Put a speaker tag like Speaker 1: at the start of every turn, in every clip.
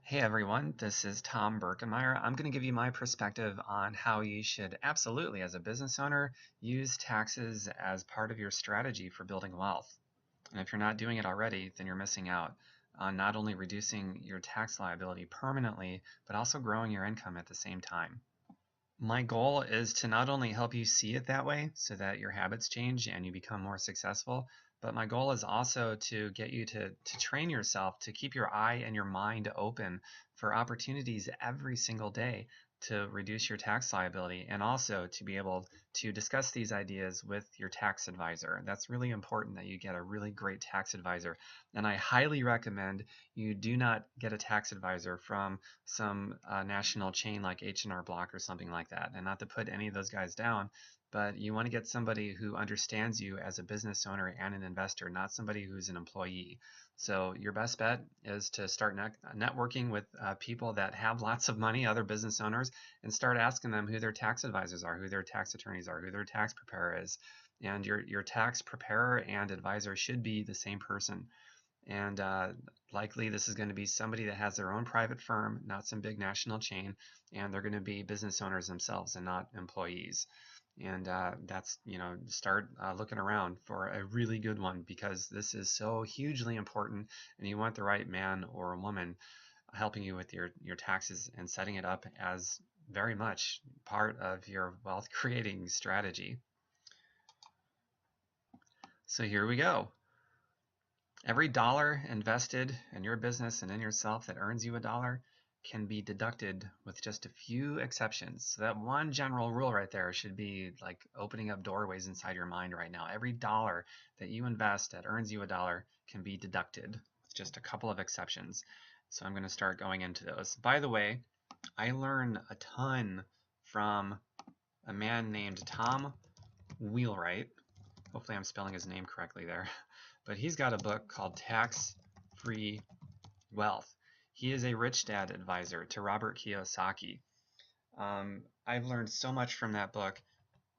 Speaker 1: Hey everyone, this is Tom Birkenmeyer. I'm going to give you my perspective on how you should absolutely, as a business owner, use taxes as part of your strategy for building wealth. And if you're not doing it already, then you're missing out on not only reducing your tax liability permanently, but also growing your income at the same time. My goal is to not only help you see it that way so that your habits change and you become more successful, but my goal is also to get you to train yourself to keep your eye and your mind open for opportunities every single day to reduce your tax liability and also to be able to discuss these ideas with your tax advisor. That's really important that you get a really great tax advisor. And I highly recommend you do not get a tax advisor from some national chain like H&R Block or something like that. And not to put any of those guys down, but you want to get somebody who understands you as a business owner and an investor, not somebody who's an employee. So your best bet is to start networking with people that have lots of money, other business owners, and start asking them who their tax advisors are, who their tax attorneys are, who their tax preparer is. And your tax preparer and advisor should be the same person. And likely this is going to be somebody that has their own private firm, not some big national chain, and they're going to be business owners themselves and not employees. And that's, start looking around for a really good one because this is so hugely important, and you want the right man or woman helping you with your taxes and setting it up as very much part of your wealth creating strategy. So here we go. Every dollar invested in your business and in yourself that earns you a dollar can be deducted with just a few exceptions. So that one general rule right there should be like opening up doorways inside your mind right now. Every dollar that you invest that earns you a dollar can be deducted with just a couple of exceptions. So I'm going to start going into those. By the way, I learned a ton from a man named Tom Wheelwright. Hopefully I'm spelling his name correctly there. But he's got a book called Tax-Free Wealth. He is a rich dad advisor to Robert Kiyosaki. I've learned so much from that book,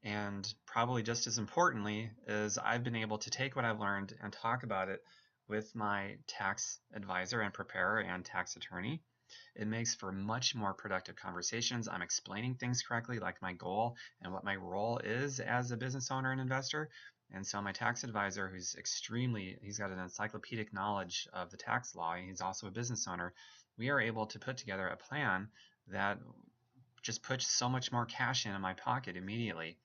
Speaker 1: and probably just as importantly is I've been able to take what I've learned and talk about it with my tax advisor and preparer and tax attorney. It makes for much more productive conversations. I'm explaining things correctly, like my goal and what my role is as a business owner and investor. And so my tax advisor, he's got an encyclopedic knowledge of the tax law, and he's also a business owner, we are able to put together a plan that just puts so much more cash in my pocket immediately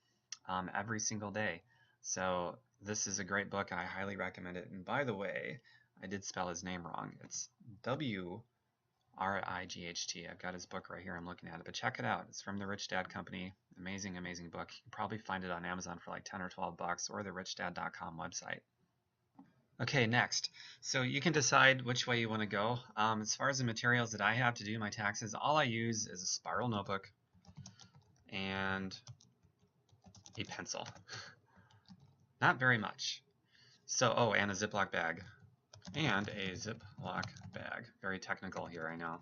Speaker 1: every single day. So this is a great book. I highly recommend it. And by the way, I did spell his name wrong. It's Right. I've got his book right here. I'm looking at it, but check it out. It's from the Rich Dad Company. Amazing, amazing book. You can probably find it on Amazon for like 10 or 12 bucks or the richdad.com website. Okay, next. So you can decide which way you want to go. As far as the materials that I have to do my taxes, all I use is a spiral notebook and a pencil. Not very much. So, oh, and a Ziploc bag. And a Ziploc bag. Very technical here, I know.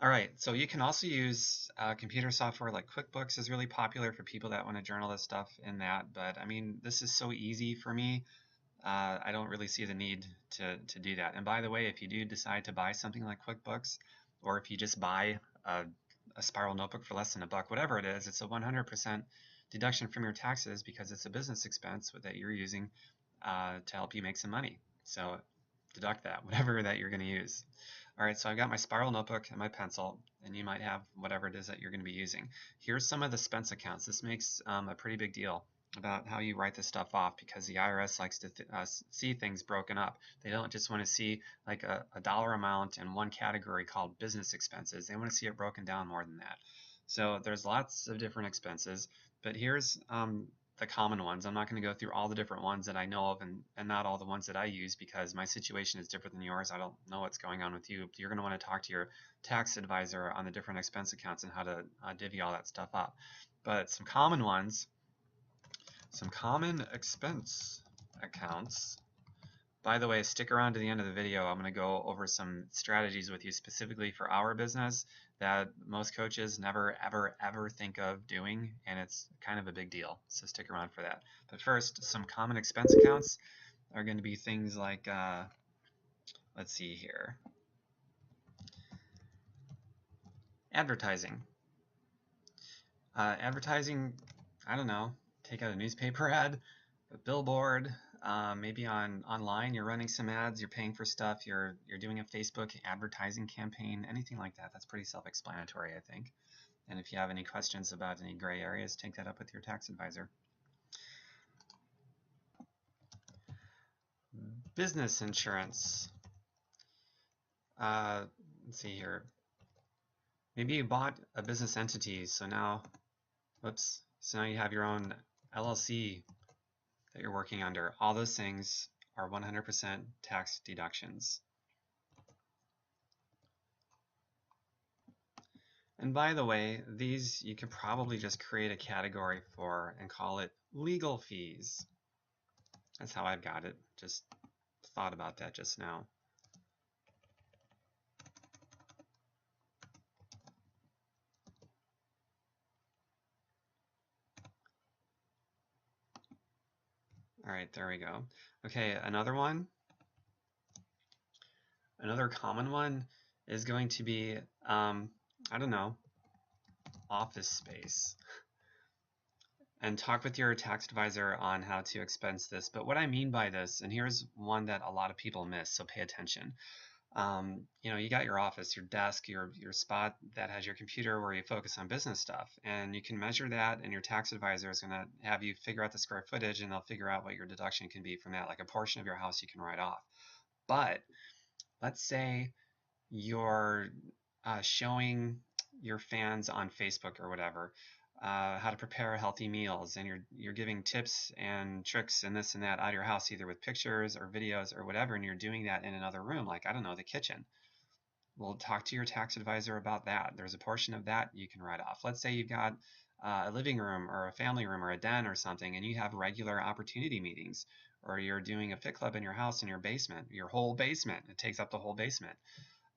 Speaker 1: All right, so you can also use computer software like QuickBooks is really popular for people that want to journal this stuff in that. But I mean, this is so easy for me. I don't really see the need to do that. And by the way, if you do decide to buy something like QuickBooks, or if you just buy a spiral notebook for less than $1, whatever it is, it's a 100% deduction from your taxes because it's a business expense that you're using to help you make some money. So deduct that, whatever that you're going to use. All right, so I've got my spiral notebook and my pencil, and you might have whatever it is that you're going to be using. Here's some of the expense accounts. This makes a pretty big deal about how you write this stuff off because the IRS likes to see things broken up. They don't just want to see like a dollar amount in one category called business expenses. They want to see it broken down more than that. So there's lots of different expenses, but here's the common ones. I'm not going to go through all the different ones that I know of and not all the ones that I use because my situation is different than yours. I don't know what's going on with you. You're going to want to talk to your tax advisor on the different expense accounts and how to divvy all that stuff up. But some common ones, some common expense accounts. By the way, stick around to the end of the video. I'm going to go over some strategies with you specifically for our business that most coaches never, ever, ever think of doing, and it's kind of a big deal. So stick around for that. But first, some common expense accounts are going to be things like let's see here. Advertising. Advertising, I don't know, take out a newspaper ad, a billboard, maybe online you're running some ads, you're paying for stuff, you're doing a Facebook advertising campaign, anything like that. That's pretty self-explanatory, I think. And if you have any questions about any gray areas, take that up with your tax advisor. Business insurance. Let's see here. Maybe you bought a business entity, so now, whoops, so now you have your own LLC that you're working under. All those things are 100% tax deductions. And by the way, these you could probably just create a category for and call it legal fees. That's how I've got it. Just thought about that just now. All right, there we go. Okay, another one. Another common one is going to be, I don't know, office space. And talk with your tax advisor on how to expense this. But what I mean by this, and here's one that a lot of people miss, so pay attention. You know, you got your office, your desk, your spot that has your computer where you focus on business stuff, and you can measure that, and your tax advisor is going to have you figure out the square footage, and they'll figure out what your deduction can be from that, like a portion of your house you can write off. But let's say you're showing your fans on Facebook or whatever how to prepare healthy meals, and you're giving tips and tricks and this and that out of your house, either with pictures or videos or whatever, and you're doing that in another room, like, I don't know, the kitchen. Well, talk to your tax advisor about that. There's a portion of that you can write off. Let's say you've got a living room or a family room or a den or something, and you have regular opportunity meetings, or you're doing a fit club in your house in your basement, your whole basement. It takes up the whole basement.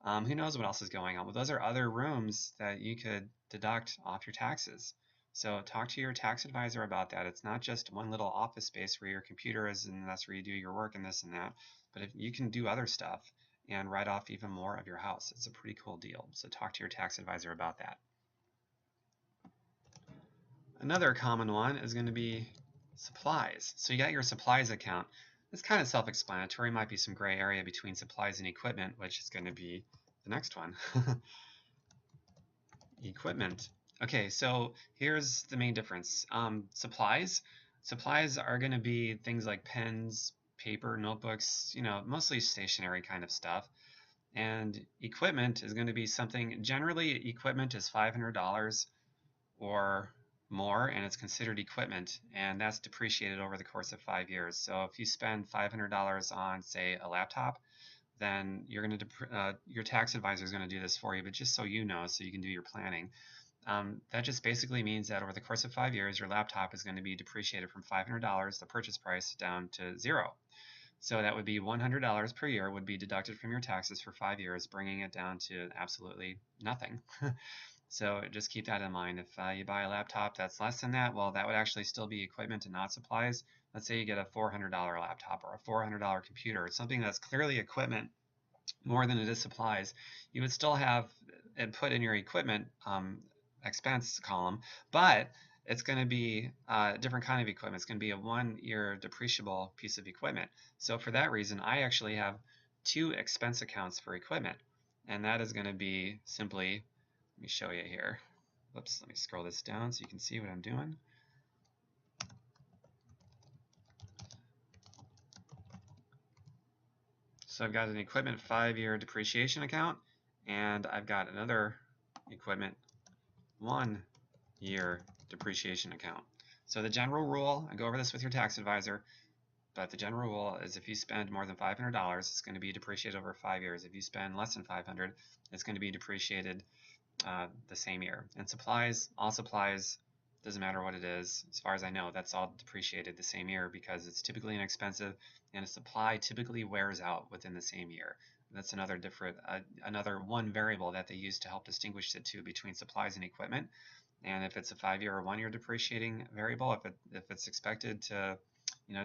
Speaker 1: Who knows what else is going on? Well, those are other rooms that you could deduct off your taxes. So talk to your tax advisor about that. It's not just one little office space where your computer is and that's where you do your work and this and that, but if you can do other stuff and write off even more of your house. It's a pretty cool deal. So talk to your tax advisor about that. Another common one is going to be supplies. So you got your supplies account. It's kind of self-explanatory. Might be some gray area between supplies and equipment, which is going to be the next one. Equipment. Okay, so here's the main difference. Supplies are going to be things like pens, paper, notebooks, you know, mostly stationary kind of stuff. And equipment is going to be something, generally equipment is $500 or more, and it's considered equipment, and that's depreciated over the course of 5 years. So if you spend $500 on, say, a laptop, then you're going to your tax advisor is going to do this for you. But just so you know, so you can do your planning, that just basically means that over the course of 5 years, your laptop is going to be depreciated from $500, the purchase price, down to zero. So that would be $100 per year would be deducted from your taxes for 5 years, bringing it down to absolutely nothing. So just keep that in mind. If you buy a laptop that's less than that, well, that would actually still be equipment and not supplies. Let's say you get a $400 laptop or a $400 computer, something that's clearly equipment more than it is supplies. You would still have it put in your equipment expense column, but it's going to be a different kind of equipment. It's going to be a 1-year depreciable piece of equipment. So for that reason, I actually have 2 expense accounts for equipment, and that is going to be simply, let me show you here. Whoops, let me scroll this down so you can see what I'm doing. So I've got an equipment 5-year depreciation account, and I've got another equipment 1-year depreciation account. So the general rule, I go over this with your tax advisor, but the general rule is if you spend more than $500, it's going to be depreciated over 5 years. If you spend less than $500, it's going to be depreciated the same year. And supplies, all supplies, doesn't matter what it is, as far as I know, that's all depreciated the same year because it's typically inexpensive, and a supply typically wears out within the same year. That's another another one variable that they use to help distinguish the two between supplies and equipment. And if it's a 5-year or 1-year depreciating variable, if it's expected to, you know,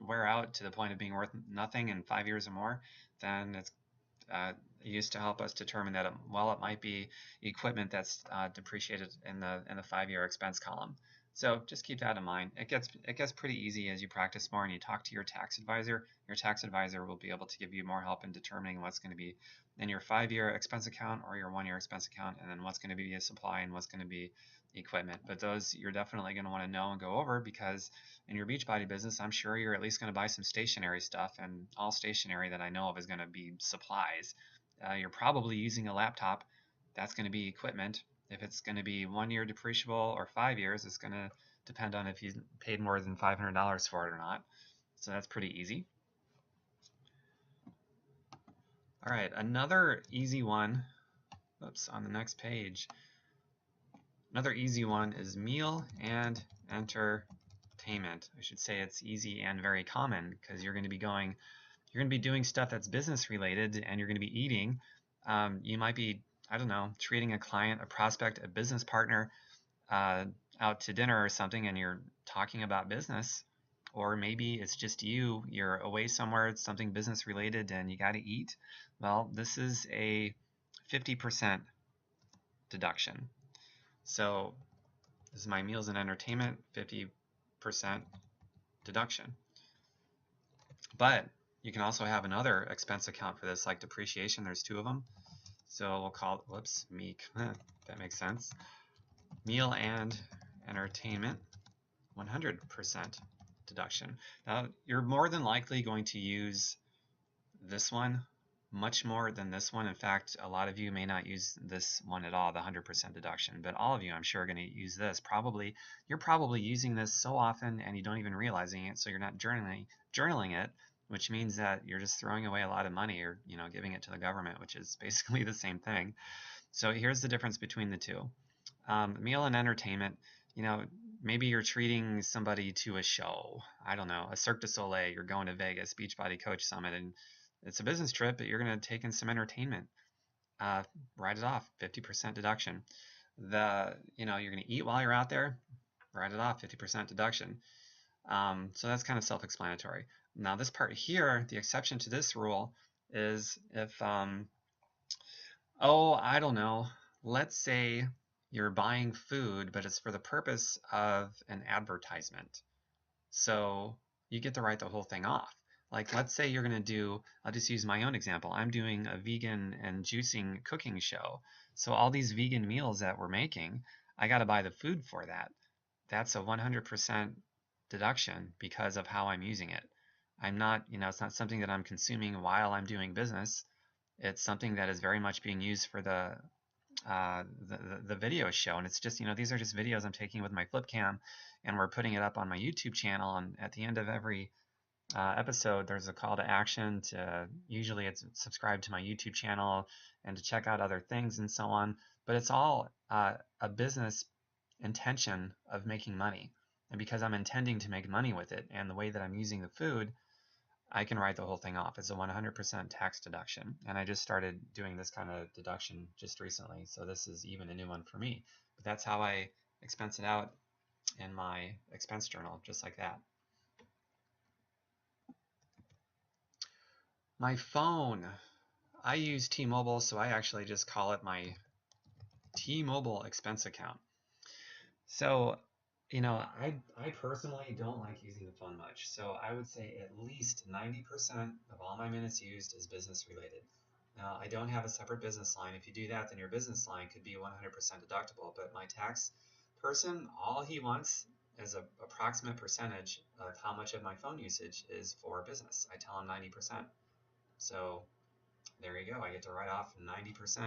Speaker 1: wear out to the point of being worth nothing in 5 years or more, then it's used to help us determine that it might be equipment that's depreciated in the 5-year expense column. So just keep that in mind. It gets pretty easy as you practice more and you talk to your tax advisor. Your tax advisor will be able to give you more help in determining what's going to be in your 5-year expense account or your 1-year expense account, and then what's going to be a supply and what's going to be equipment. But those you're definitely going to want to know and go over, because in your Beachbody business, I'm sure you're at least going to buy some stationary stuff, and all stationary that I know of is going to be supplies. You're probably using a laptop. That's going to be equipment. If it's going to be 1 year depreciable or 5 years, it's going to depend on if you paid more than $500 for it or not. So that's pretty easy. All right, another easy one. Oops, on the next page. Another easy one is meal and entertainment. I should say it's easy and very common, because you're going to be doing stuff that's business related, and you're going to be eating. You might be, I don't know, treating a client, a prospect, a business partner out to dinner or something, and you're talking about business. Or maybe it's just you're away somewhere, it's something business related, and you got to eat. Well, this is a 50% deduction. So this is my meals and entertainment, 50% deduction. But you can also have another expense account for this, like depreciation. There's 2 of them. So we'll call it, whoops, MEEK. That makes sense. Meal and entertainment, 100% deduction. Now, you're more than likely going to use this one much more than this one. In fact, a lot of you may not use this one at all, the 100% deduction, but all of you, I'm sure, are going to use this. You're probably using this so often and you don't even realizing it, so you're not journaling it, which means that you're just throwing away a lot of money, or giving it to the government, which is basically the same thing. So here's the difference between the two. Meal and entertainment, maybe you're treating somebody to a show. I don't know, a Cirque du Soleil. You're going to Vegas, Beachbody Coach Summit, and it's a business trip, but you're going to take in some entertainment. Write it off, 50% deduction. You're going to eat while you're out there. Write it off, 50% deduction. So that's kind of self-explanatory. Now this part here, the exception to this rule is if, I don't know, let's say you're buying food, but it's for the purpose of an advertisement. So you get to write the whole thing off. Like, let's say you're going to do, I'll just use my own example. I'm doing a vegan and juicing cooking show. So all these vegan meals that we're making, I got to buy the food for that. That's a 100% deduction because of how I'm using it. I'm not, it's not something that I'm consuming while I'm doing business. It's something that is very much being used for the video show, and it's just, these are just videos I'm taking with my flip cam, and we're putting it up on my YouTube channel. And at the end of every episode, there's a call to action to, usually it's subscribe to my YouTube channel and to check out other things and so on. But it's all a business intention of making money, and because I'm intending to make money with it, and the way that I'm using the food, I can write the whole thing off. It's a 100% tax deduction, and I just started doing this kind of deduction just recently, so this is even a new one for me. But that's how I expense it out in my expense journal, just like that. My phone. I use T-Mobile, so I actually just call it my T-Mobile expense account. So, I personally don't like using the phone much. So I would say at least 90% of all my minutes used is business related. Now, I don't have a separate business line. If you do that, then your business line could be 100% deductible. But my tax person, all he wants is an approximate percentage of how much of my phone usage is for business. I tell him 90%. So there you go. I get to write off 90%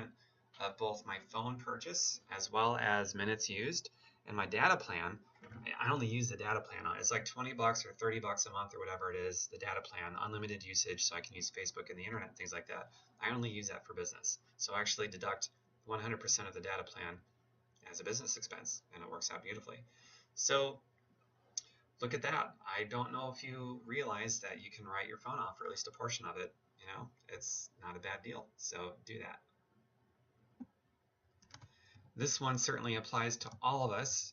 Speaker 1: of both my phone purchase as well as minutes used. And my data plan, I only use the data plan on. It's like $20 or $30 a month or whatever it is, the data plan, unlimited usage, so I can use Facebook and the internet, things like that. I only use that for business. So I actually deduct 100% of the data plan as a business expense, and it works out beautifully. So look at that. I don't know if you realize that you can write your phone off, or at least a portion of it. It's not a bad deal. So do that. This one certainly applies to all of us.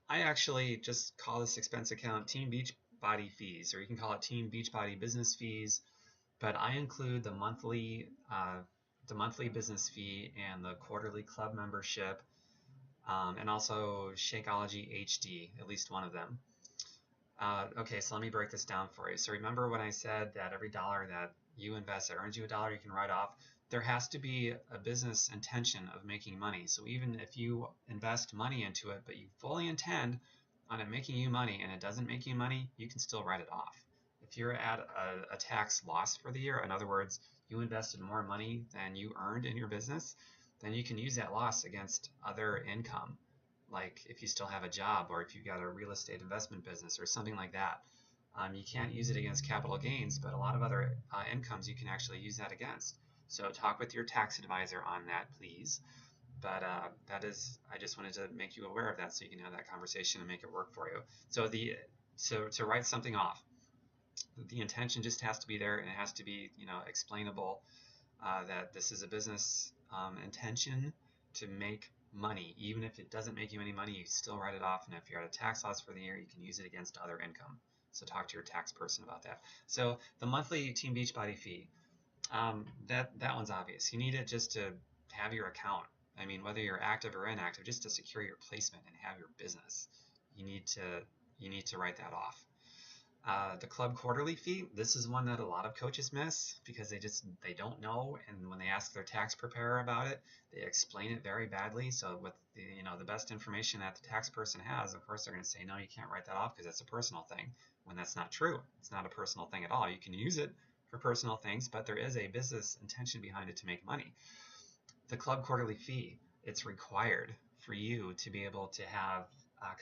Speaker 1: I actually just call this expense account Team Beachbody fees, or you can call it Team Beachbody business fees. but I include the monthly business fee and the quarterly club membership, and also Shakeology HD, at least one of them. Okay, so let me break this down for you. So remember when I said that every dollar that you invest that earns you a dollar, you can write off? There has to be a business intention of making money. So even if you invest money into it, but you fully intend on it making you money and it doesn't make you money, you can still write it off. If you're at a tax loss for the year, in other words, you invested more money than you earned in your business, then you can use that loss against other income, like if you still have a job or if you've got a real estate investment business or something like that. You can't use it against capital gains, but a lot of other incomes you can actually use that against. So talk with your tax advisor on that, please. But I just wanted to make you aware of that so you can have that conversation and make it work for you. So to write something off, the intention just has to be there, and it has to be, explainable, that this is a business intention to make money. Even if it doesn't make you any money, you still write it off, and if you're at a tax loss for the year, you can use it against other income. So talk to your tax person about that. So the monthly Team Beachbody fee, that one's obvious. You need it just to have your account. I mean, whether you're active or inactive, just to secure your placement and have your business, you need to write that off. The club quarterly fee, this is one that a lot of coaches miss because they don't know, and when they ask their tax preparer about it, they explain it very badly. So with the best information that the tax person has, of course they're going to say, no, you can't write that off because that's a personal thing, when that's not true. It's not a personal thing at all. You can use it for personal things, but there is a business intention behind it to make money. The club quarterly fee, it's required for you to be able to have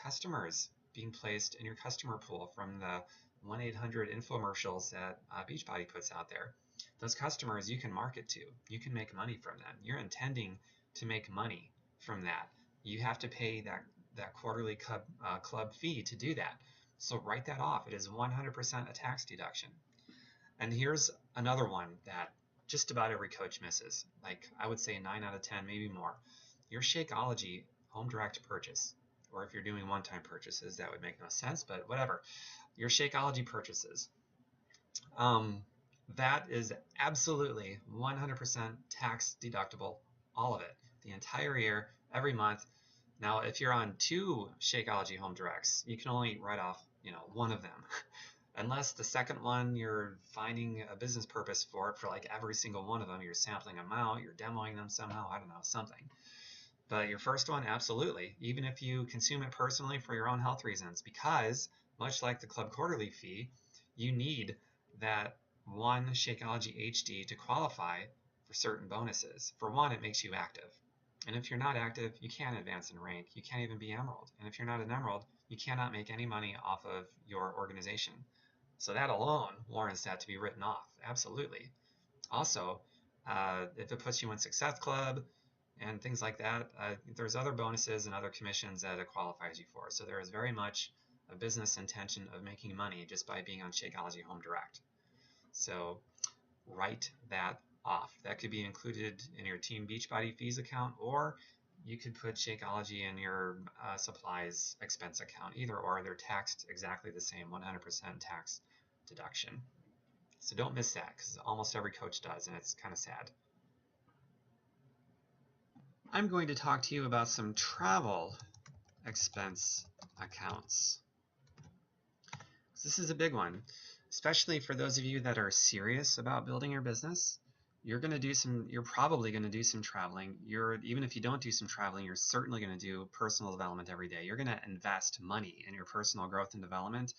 Speaker 1: customers being placed in your customer pool from the 1-800 infomercials that Beachbody puts out there. Those customers you can market to. You can make money from them. You're intending to make money from that. You have to pay that quarterly club fee to do that. So write that off. It is 100% a tax deduction. And here's another one that just about every coach misses. Like, I would say 9 out of 10, maybe more. Your Shakeology home direct purchase, or if you're doing one-time purchases, that would make no sense, but whatever. Your Shakeology purchases, that is absolutely 100% tax deductible, all of it, the entire year, every month. Now, if you're on 2 Shakeology home directs, you can only write off, one of them. Unless the second one you're finding a business purpose for it for like every single one of them. You're sampling them out, you're demoing them somehow, I don't know, something. But your first one, absolutely, even if you consume it personally for your own health reasons, because much like the club quarterly fee, you need that one Shakeology HD to qualify for certain bonuses. For one, it makes you active. And if you're not active, you can't advance in rank. You can't even be Emerald. And if you're not an Emerald, you cannot make any money off of your organization. So that alone warrants that to be written off, absolutely. Also, if it puts you in Success Club and things like that, there's other bonuses and other commissions that it qualifies you for. So there is very much a business intention of making money just by being on Shakeology Home Direct. So write that off. That could be included in your Team Beachbody fees account, or you could put Shakeology in your supplies expense account. Either or, they're taxed exactly the same, 100% tax deduction. So don't miss that, because almost every coach does, and it's kind of sad. I'm going to talk to you about some travel expense accounts. This is a big one, especially for those of you that are serious about building your business. You're probably going to do some traveling. Even if you don't do some traveling, you're certainly going to do personal development every day. You're going to invest money in your personal growth and development.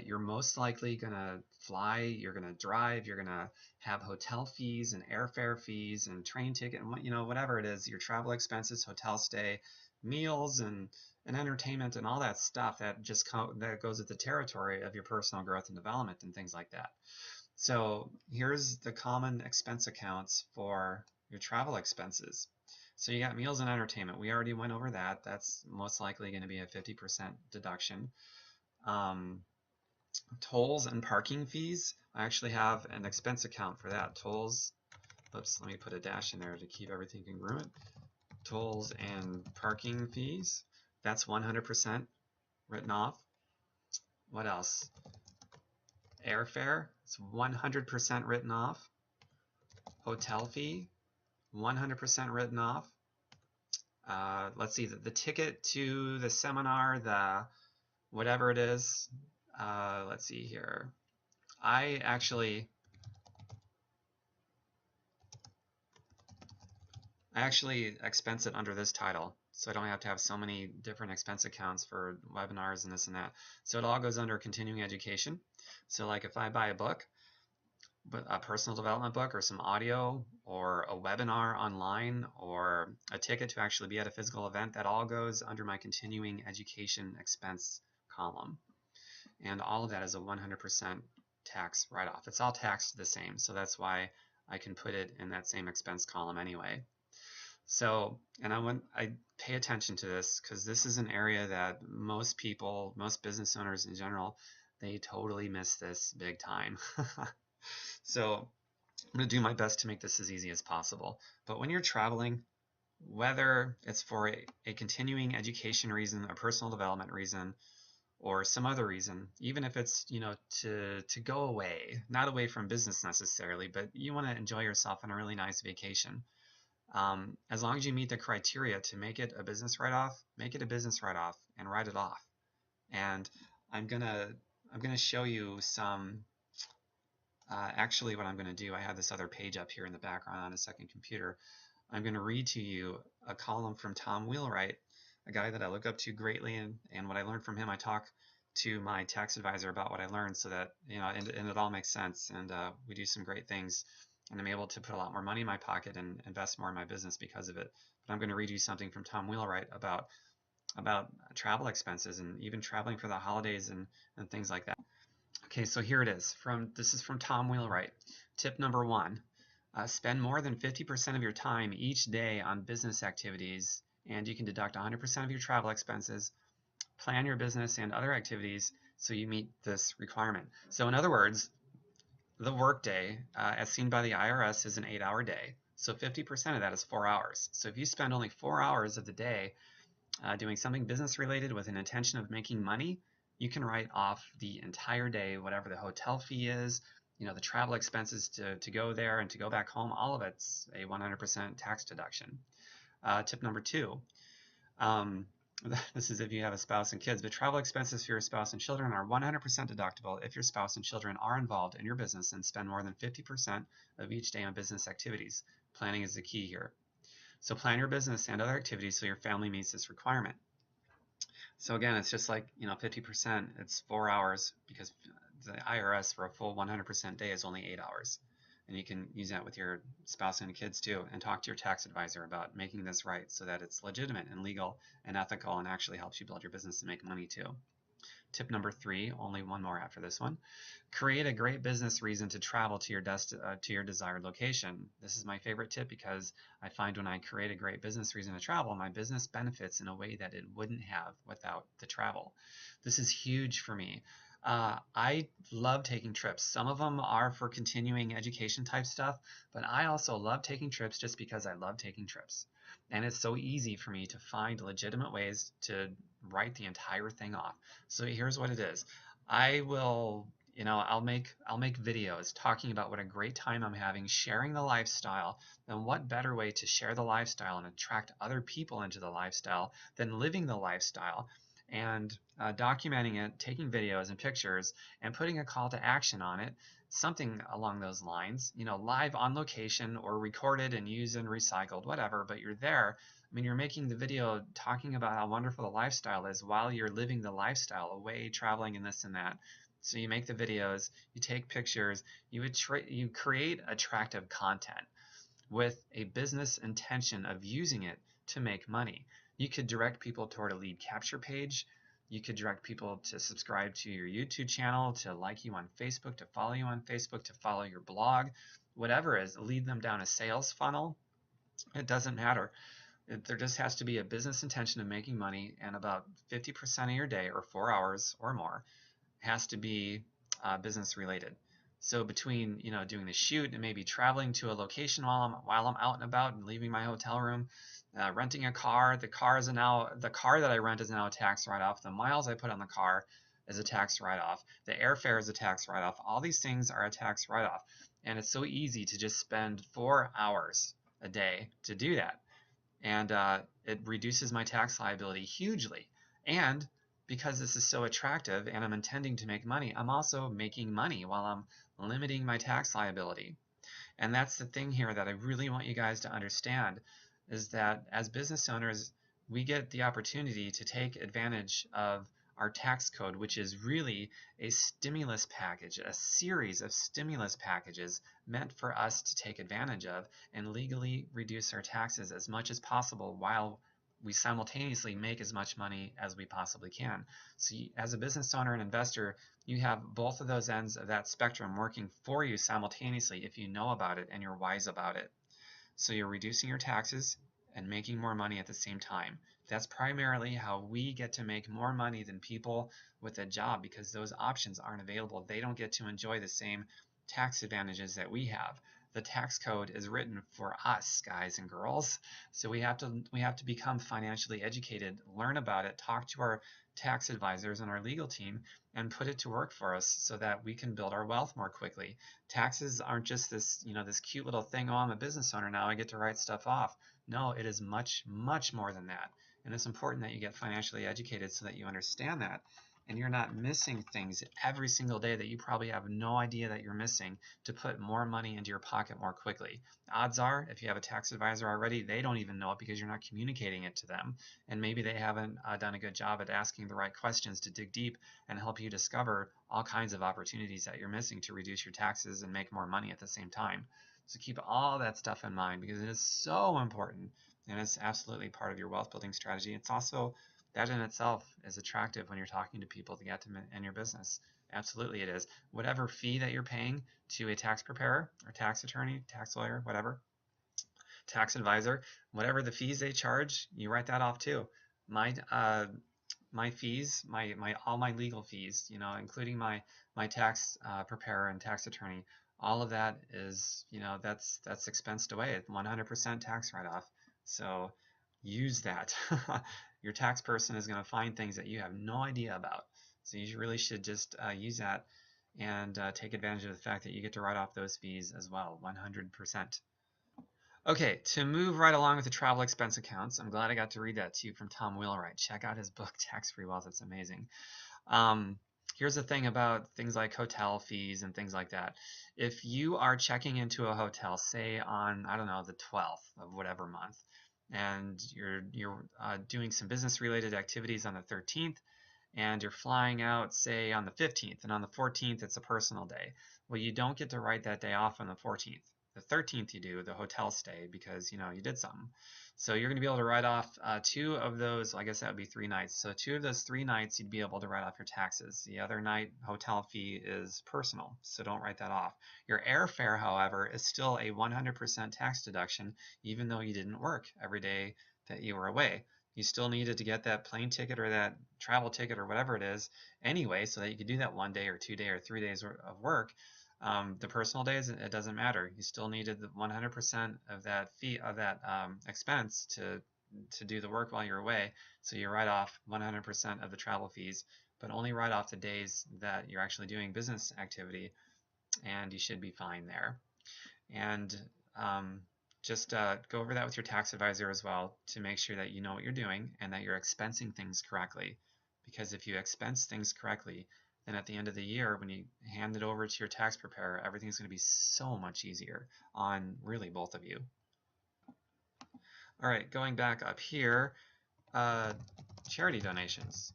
Speaker 1: You're most likely going to fly, you're going to drive, you're going to have hotel fees and airfare fees and train ticket and whatever it is, your travel expenses, hotel stay, meals and entertainment and all that stuff that that goes with the territory of your personal growth and development and things like that. So here's the common expense accounts for your travel expenses. So you got meals and entertainment. We already went over that. That's most likely going to be a 50% deduction. Tolls and parking fees, I actually have an expense account for that. Tolls, oops, let me put a dash in there to keep everything congruent. Tolls and parking fees, that's 100% written off. What else? Airfare, It's 100% written off. Hotel fee, 100% written off. Let's see, the ticket to the seminar, the whatever it is. Let's see here. I actually expense it under this title, so I don't have to have so many different expense accounts for webinars and this and that. So it all goes under continuing education. So like if I buy a book, a personal development book or some audio or a webinar online or a ticket to actually be at a physical event, that all goes under my continuing education expense column. And all of that is a 100% tax write-off. It's all taxed the same, so that's why I can put it in that same expense column anyway. So, and I pay attention to this because this is an area that most people, most business owners in general, they totally miss this big time. So I'm going to do my best to make this as easy as possible. But when you're traveling, whether it's for a continuing education reason, a personal development reason, or some other reason, even if it's, you know, to go away, not away from business necessarily, but you want to enjoy yourself on a really nice vacation. As long as you meet the criteria to make it a business write-off, make it a business write-off and write it off. And I'm gonna show you some. Actually, what I'm going to do, I have this other page up here in the background on a second computer. I'm going to read to you a column from Tom Wheelwright, a guy that I look up to greatly, and what I learned from him, I talk to my tax advisor about what I learned, so that, you know, and it all makes sense, and we do some great things, and I'm able to put a lot more money in my pocket and invest more in my business because of it. But I'm going to read you something from Tom Wheelwright about travel expenses and even traveling for the holidays and things like that. Okay, so here it is. This is from Tom Wheelwright. Tip number 1, spend more than 50% of your time each day on business activities, and you can deduct 100% of your travel expenses. Plan your business and other activities so you meet this requirement. So in other words, the workday, as seen by the IRS, is an 8-hour day. So 50% of that is 4 hours. So if you spend only 4 hours of the day doing something business related with an intention of making money, you can write off the entire day, whatever the hotel fee is, you know, the travel expenses to go there and to go back home, all of it's a 100% tax deduction. Tip number 2, this is if you have a spouse and kids, but travel expenses for your spouse and children are 100% deductible if your spouse and children are involved in your business and spend more than 50% of each day on business activities. Planning is the key here. So plan your business and other activities so your family meets this requirement. So again, it's just like, you know, 50%, it's 4 hours, because the IRS for a full 100% day is only 8 hours. And you can use that with your spouse and kids too, and talk to your tax advisor about making this right so that it's legitimate and legal and ethical and actually helps you build your business and make money too. Tip number 3, only one more after this one. Create a great business reason to travel to your desired location. This is my favorite tip because I find when I create a great business reason to travel, my business benefits in a way that it wouldn't have without the travel. This is huge for me. I love taking trips. Some of them are for continuing education type stuff, but I also love taking trips just because I love taking trips. And it's so easy for me to find legitimate ways to write the entire thing off. So here's what it is. I will, you know, I'll make videos talking about what a great time I'm having, sharing the lifestyle. And what better way to share the lifestyle and attract other people into the lifestyle than living the lifestyle and documenting it, taking videos and pictures, and putting a call to action on it, something along those lines, you know, live on location or recorded and used and recycled, whatever, but you're there. I mean, you're making the video talking about how wonderful the lifestyle is while you're living the lifestyle, away, traveling, and this and that. So you make the videos, you take pictures, you create attractive content with a business intention of using it to make money. You could direct people toward a lead capture page. You could direct people to subscribe to your YouTube channel, to like you on Facebook, to follow you on Facebook, to follow your blog, whatever it is, lead them down a sales funnel. It doesn't matter. There just has to be a business intention of making money, and about 50% of your day, or 4 hours or more, has to be business related. So between, you know, doing the shoot and maybe traveling to a location while I'm out and about and leaving my hotel room, renting a car, the car that I rent is now a tax write-off. The miles I put on the car, is a tax write-off. The airfare is a tax write-off. All these things are a tax write-off. And it's so easy to just spend 4 hours a day to do that. And it reduces my tax liability hugely. And because this is so attractive and I'm intending to make money, I'm also making money while I'm limiting my tax liability. And that's the thing here that I really want you guys to understand, is that as business owners, we get the opportunity to take advantage of our tax code, which is really a stimulus package, a series of stimulus packages meant for us to take advantage of and legally reduce our taxes as much as possible while we simultaneously make as much money as we possibly can. So as a business owner and investor, you have both of those ends of that spectrum working for you simultaneously if you know about it and you're wise about it. So you're reducing your taxes and making more money at the same time. That's primarily how we get to make more money than people with a job, because those options aren't available. They don't get to enjoy the same tax advantages that we have. The tax code is written for us, guys and girls. So we have to become financially educated, learn about it, talk to our tax advisors and our legal team, and put it to work for us so that we can build our wealth more quickly. Taxes aren't just this, this cute little thing, oh, I'm a business owner now, I get to write stuff off. No, it is much, much more than that. And it's important that you get financially educated so that you understand that. And you're not missing things every single day that you probably have no idea that you're missing to put more money into your pocket more quickly. Odds are, if you have a tax advisor already, they don't even know it because you're not communicating it to them. And maybe they haven't done a good job at asking the right questions to dig deep and help you discover all kinds of opportunities that you're missing to reduce your taxes and make more money at the same time. So keep all that stuff in mind because it is so important, and it's absolutely part of your wealth building strategy. It's also, that in itself is attractive when you're talking to people to get them in your business. Absolutely it is. Whatever fee that you're paying to a tax preparer or tax attorney, tax lawyer, whatever, tax advisor, whatever the fees they charge, you write that off too. My fees, all my legal fees, including my tax preparer and tax attorney, all of that is, that's expensed away at 100% tax write-off. So use that. Your tax person is going to find things that you have no idea about. So you really should just use that and take advantage of the fact that you get to write off those fees as well, 100%. Okay, to move right along with the travel expense accounts, I'm glad I got to read that to you from Tom Wheelwright. Check out his book, Tax-Free Wealth. It's amazing. Here's the thing about things like hotel fees and things like that. If you are checking into a hotel, say on, I don't know, the 12th of whatever month, and you're doing some business-related activities on the 13th, and you're flying out, say, on the 15th, and on the 14th, it's a personal day. Well, you don't get to write that day off on the 14th. The 13th you do, the hotel stay, because, you did something. So you're going to be able to write off 2 of those, I guess that would be 3 nights. So 2 of those 3 nights you'd be able to write off your taxes. The other night hotel fee is personal, so don't write that off. Your airfare, however, is still a 100% tax deduction, even though you didn't work every day that you were away. You still needed to get that plane ticket or that travel ticket or whatever it is anyway, so that you could do that 1 day or 2 day or 3 days of work. The personal days, it doesn't matter. You still needed the 100% of that fee, of that expense to do the work while you're away. So you write off 100% of the travel fees, but only write off the days that you're actually doing business activity, and you should be fine there. And just go over that with your tax advisor as well to make sure that you know what you're doing and that you're expensing things correctly. Because if you expense things correctly, then at the end of the year, when you hand it over to your tax preparer, everything's going to be so much easier on really both of you. All right, going back up here, charity donations.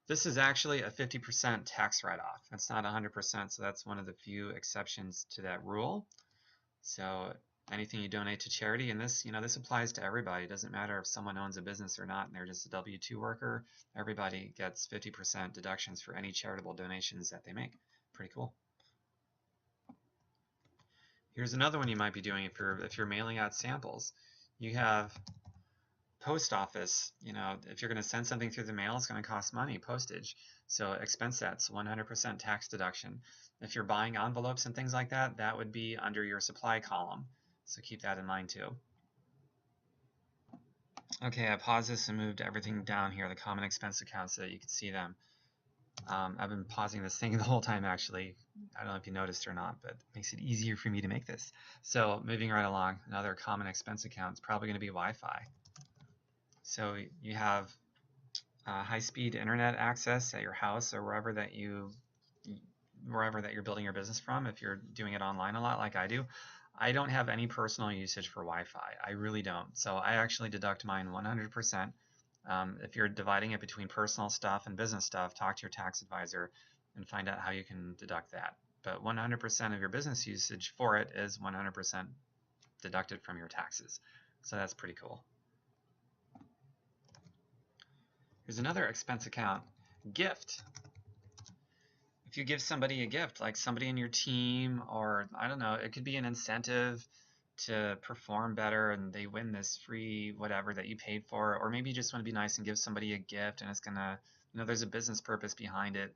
Speaker 1: This is actually a 50% tax write-off. It's not 100%, so that's one of the few exceptions to that rule. So anything you donate to charity, and this, this applies to everybody. It doesn't matter if someone owns a business or not and they're just a W-2 worker. Everybody gets 50% deductions for any charitable donations that they make. Pretty cool. Here's another one you might be doing if you're mailing out samples. You have post office. If you're going to send something through the mail, it's going to cost money, postage. So expense that's 100% tax deduction. If you're buying envelopes and things like that, that would be under your supply column. So keep that in mind too. Okay, I paused this and moved everything down here, the common expense accounts, so that you can see them. I've been pausing this thing the whole time actually. I don't know if you noticed or not, but it makes it easier for me to make this. So moving right along, another common expense account is probably going to be Wi-Fi. So you have high-speed internet access at your house or wherever that you're building your business from. If you're doing it online a lot like I do, I don't have any personal usage for Wi-Fi. I really don't. So I actually deduct mine 100%. If you're dividing it between personal stuff and business stuff, talk to your tax advisor and find out how you can deduct that. But 100% of your business usage for it is 100% deducted from your taxes. So that's pretty cool. Here's another expense account, gift. If you give somebody a gift, like somebody in your team, or I don't know, it could be an incentive to perform better and they win this free whatever that you paid for, or maybe you just want to be nice and give somebody a gift and it's gonna, there's a business purpose behind it,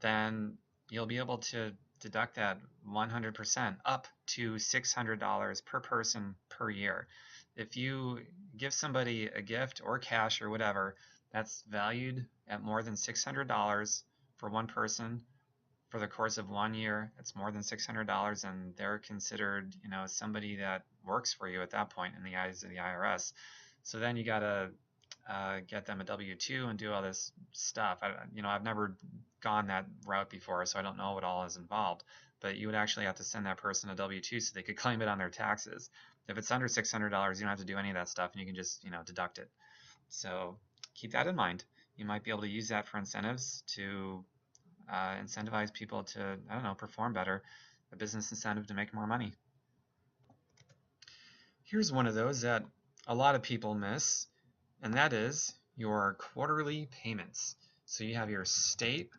Speaker 1: then you'll be able to deduct that 100% up to $600 per person per year. If you give somebody a gift or cash or whatever that's valued at more than $600 for one person for the course of 1 year, it's more than $600, and they're considered, somebody that works for you at that point in the eyes of the IRS. So then you gotta get them a W-2 and do all this stuff. I've never gone that route before, so I don't know what all is involved. But you would actually have to send that person a W-2 so they could claim it on their taxes. If it's under $600, you don't have to do any of that stuff, and you can just, deduct it. So keep that in mind. You might be able to use that for incentives to incentivize people to, I don't know, perform better, a business incentive to make more money. Here's one of those that a lot of people miss, and that is your quarterly payments. So you have your state,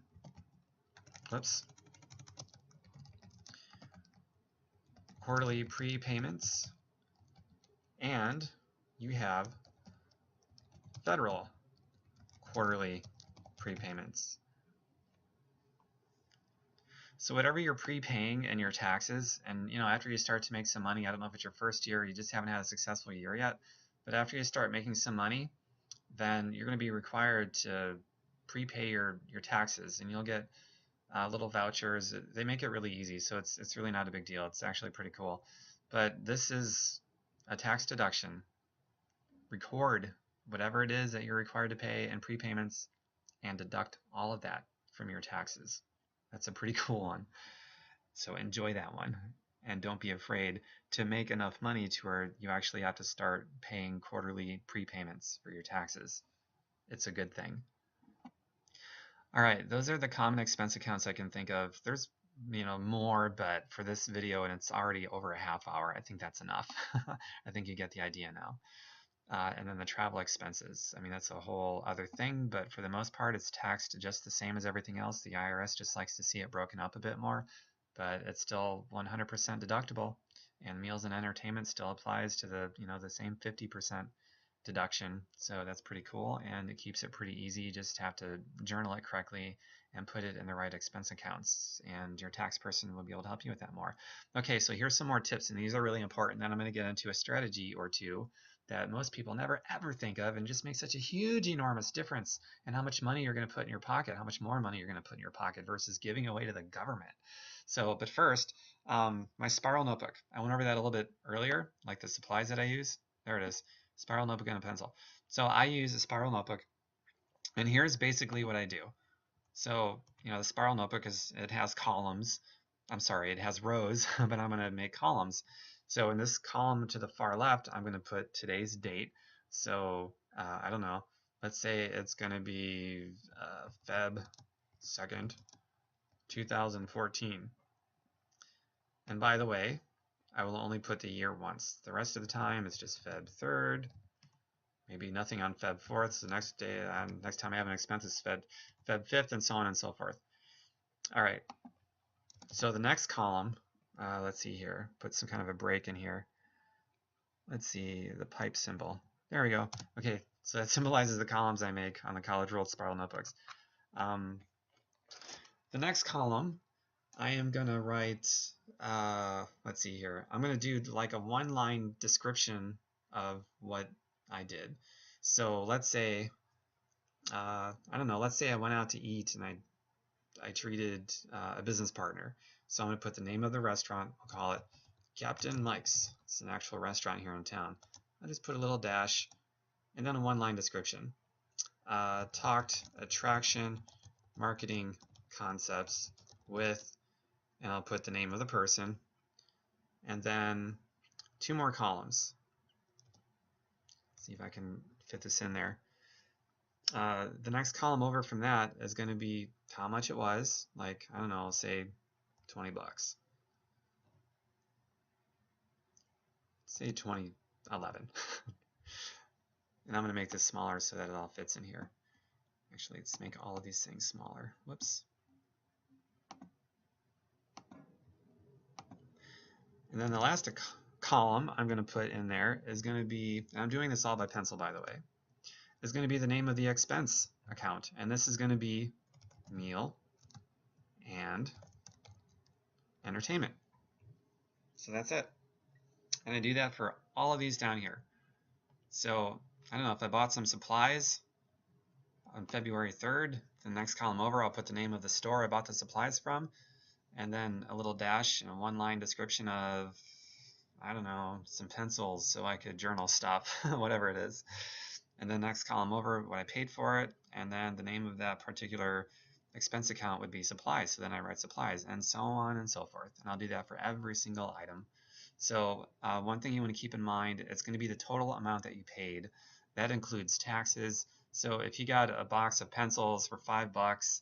Speaker 1: quarterly prepayments, and you have federal quarterly prepayments. So whatever you're prepaying in your taxes, and after you start to make some money, I don't know if it's your first year or you just haven't had a successful year yet, but after you start making some money, then you're going to be required to prepay your taxes, and you'll get little vouchers. They make it really easy, so it's really not a big deal. It's actually pretty cool. But this is a tax deduction. Record whatever it is that you're required to pay in prepayments and deduct all of that from your taxes. That's a pretty cool one. So enjoy that one. And don't be afraid to make enough money to where you actually have to start paying quarterly prepayments for your taxes. It's a good thing. All right, those are the common expense accounts I can think of. There's more, but for this video, and it's already over a half hour, I think that's enough. I think you get the idea now. And then the travel expenses. I mean, that's a whole other thing, but for the most part, it's taxed just the same as everything else. The IRS just likes to see it broken up a bit more, but it's still 100% deductible. And meals and entertainment still applies to the, the same 50% deduction. So that's pretty cool, and it keeps it pretty easy. You just have to journal it correctly and put it in the right expense accounts, and your tax person will be able to help you with that more. Okay, so here's some more tips, and these are really important. Then I'm going to get into a strategy or two that most people never ever think of and just make such a huge, enormous difference in how much money you're going to put in your pocket, how much more money you're going to put in your pocket versus giving away to the government. So, but first, my spiral notebook. I went over that a little bit earlier, like the supplies that I use. There it is. Spiral notebook and a pencil. So I use a spiral notebook, and here's basically what I do. So, the spiral notebook it has columns. I'm sorry, it has rows, but I'm going to make columns. So in this column to the far left, I'm going to put today's date. So I don't know. Let's say it's going to be Feb 2nd, 2014. And by the way, I will only put the year once. The rest of the time it's just Feb 3rd. Maybe nothing on Feb 4th. So next day, next time I have an expense is Feb 5th, and so on and so forth. All right. So the next column, let's see here. Put some kind of a break in here. Let's see the pipe symbol. There we go. Okay, so that symbolizes the columns I make on the College World Spiral Notebooks. The next column, I am going to write, let's see here. I'm going to do like a one-line description of what I did. So let's say, I don't know, let's say I went out to eat and I I treated a business partner. So I'm going to put the name of the restaurant. I'll call it Captain Mike's. It's an actual restaurant here in town. I just put a little dash and then a one-line description. Talked attraction marketing concepts with, and I'll put the name of the person, and then 2 more columns. See if I can fit this in there. The next column over from that is going to be how much it was, like, I don't know, say 20 bucks. Say 2011. And I'm going to make this smaller so that it all fits in here. Actually, let's make all of these things smaller. Whoops. And then the last column I'm going to put in there is going to be, and I'm doing this all by pencil, by the way, is going to be the name of the expense account. And this is going to be meal and entertainment. So that's it. And I do that for all of these down here. So I don't know, if I bought some supplies on February 3rd, the next column over, I'll put the name of the store I bought the supplies from, and then a little dash and a one-line description of, I don't know, some pencils so I could journal stuff, whatever it is. And then next column over, what I paid for it, and then the name of that particular expense account would be supplies, so then I write supplies, and so on and so forth. And I'll do that for every single item. So one thing you want to keep in mind, it's going to be the total amount that you paid. That includes taxes. So if you got a box of pencils for $5,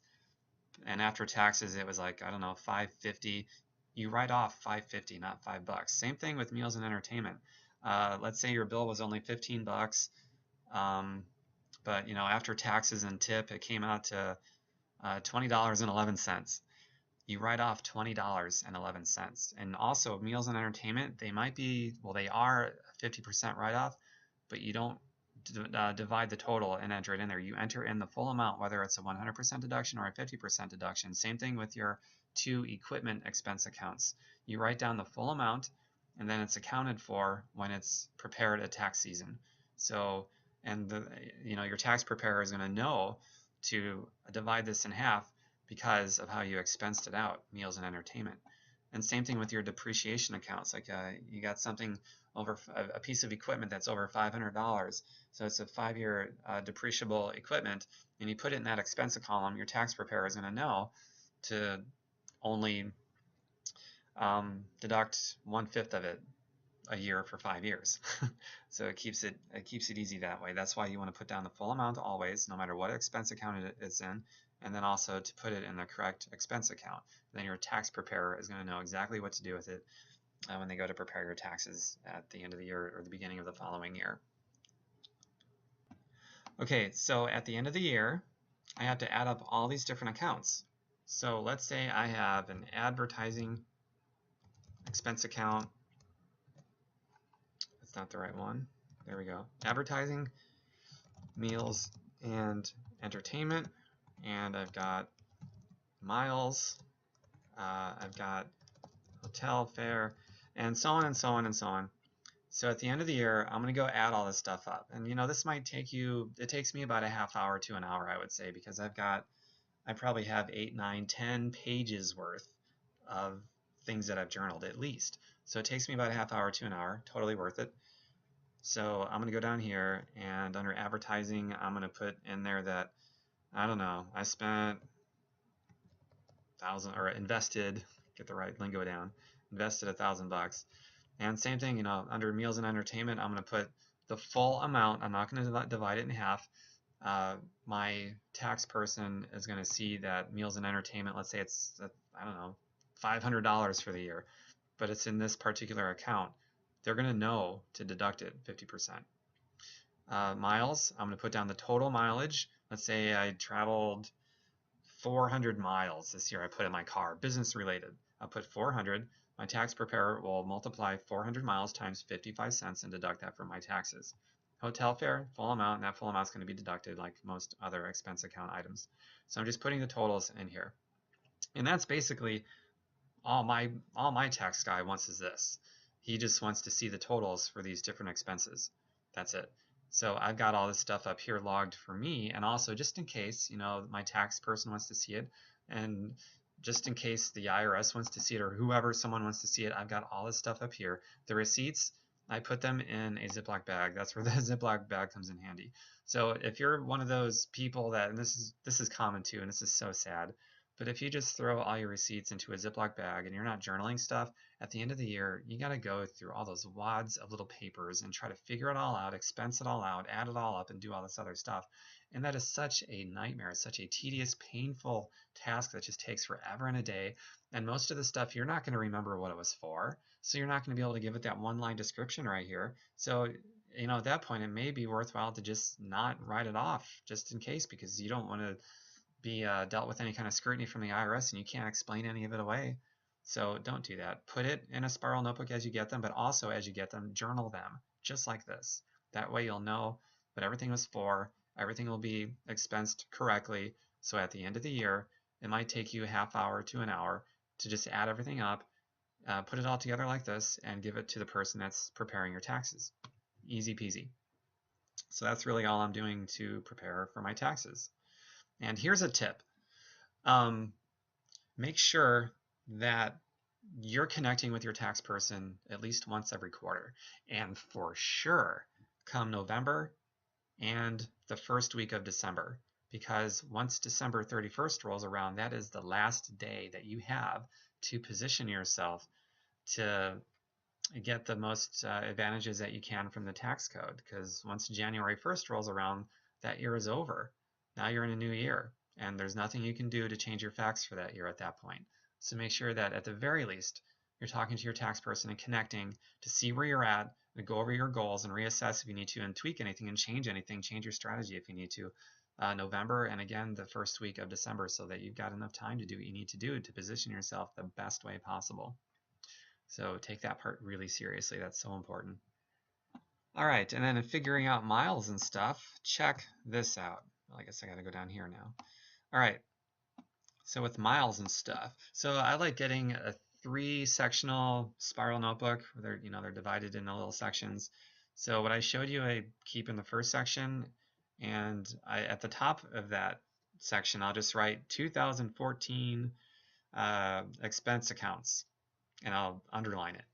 Speaker 1: and after taxes it was like, I don't know, $5.50, you write off $5.50, not $5. Same thing with meals and entertainment. Let's say your bill was only $15, but you know, after taxes and tip, it came out to $20.11. You write off $20.11. And also meals and entertainment, they might be, well, they are 50% write-off, but you don't divide the total and enter it in there. You enter in the full amount, whether it's a 100% deduction or a 50% deduction. Same thing with your 2 equipment expense accounts. You write down the full amount, and then it's accounted for when it's prepared at tax season. So, and your tax preparer is going to know to divide this in half because of how you expensed it out, meals and entertainment. And same thing with your depreciation accounts. Like you got something over a piece of equipment that's over $500, so it's a 5-year depreciable equipment, and you put it in that expense column. Your tax preparer is going to know to only deduct 1/5 of it a year for 5 years. So it keeps it easy that way. That's why you want to put down the full amount always, no matter what expense account it's in, and then also to put it in the correct expense account. Then your tax preparer is going to know exactly what to do with it when they go to prepare your taxes at the end of the year or the beginning of the following year. Okay, so at the end of the year, I have to add up all these different accounts. So let's say I have an advertising expense account. That's not the right one. There we go. Advertising, meals, and entertainment. And I've got miles, I've got hotel fare, and so on and so on and so on. So at the end of the year, I'm going to go add all this stuff up. And you know, this might take you, it takes me about a half hour to an hour, I would say, because I probably have 8, 9, 10 pages worth of things that I've journaled at least. So it takes me about a half hour to an hour, totally worth it. So I'm going to go down here, and under advertising, I'm going to put in there that, I don't know, I spent invested, get the right lingo down, invested $1,000. And same thing, you know, under meals and entertainment, I'm going to put the full amount. I'm not going to divide it in half. My tax person is going to see that meals and entertainment, let's say it's, I don't know, $500 for the year, but it's in this particular account. They're going to know to deduct it 50%. Miles, I'm going to put down the total mileage. Let's say I traveled 400 miles this year. I put in my car, business related. I'll put 400. My tax preparer will multiply 400 miles times 55 cents and deduct that from my taxes. Hotel fare, full amount, and that full amount is going to be deducted like most other expense account items. So I'm just putting the totals in here. And that's basically all my tax guy wants is this. He just wants to see the totals for these different expenses. That's it. So I've got all this stuff up here logged for me, and also just in case, you know, my tax person wants to see it, And just in case the IRS wants to see it or whoever, someone wants to see it, I've got all this stuff up here. The receipts, I put them in a Ziploc bag. That's where the Ziploc bag comes in handy. So if you're one of those people that, and this is common too, and this is so sad, but if you just throw all your receipts into a Ziploc bag and you're not journaling stuff, at the end of the year, you got to go through all those wads of little papers and try to figure it all out, expense it all out, add it all up, and do all this other stuff. And that is such a nightmare, such a tedious, painful task that just takes forever and a day. And most of the stuff, you're not going to remember what it was for. So you're not going to be able to give it that one-line description right here. So, at that point, it may be worthwhile to just not write it off just in case, because you don't want to be dealt with any kind of scrutiny from the IRS and you can't explain any of it away. So don't do that. Put it in a spiral notebook as you get them, but also as you get them, journal them just like this. That way you'll know what everything was for. Everything will be expensed correctly. So at the end of the year, it might take you a half hour to an hour to just add everything up, put it all together like this, and give it to the person that's preparing your taxes. Easy peasy. So that's really all I'm doing to prepare for my taxes. And here's a tip. Make sure that you're connecting with your tax person at least once every quarter. And for sure, come November and the first week of December. Because once December 31st rolls around, that is the last day that you have to position yourself to get the most advantages that you can from the tax code. Because once January 1st rolls around, that year is over. Now you're in a new year, and there's nothing you can do to change your facts for that year at that point. So make sure that at the very least, you're talking to your tax person and connecting to see where you're at, and go over your goals and reassess if you need to, and tweak anything and change anything, change your strategy if you need to. November and again the first week of December, so that you've got enough time to do what you need to do to position yourself the best way possible. So take that part really seriously. That's so important. All right, and then in figuring out miles and stuff, check this out. Well, I guess I got to go down here now. All right, so with miles and stuff, so I like getting a 3-sectional spiral notebook. They're they're divided into little sections. So what I showed you, I keep in the first section, and at the top of that section, I'll just write 2014 expense accounts, and I'll underline it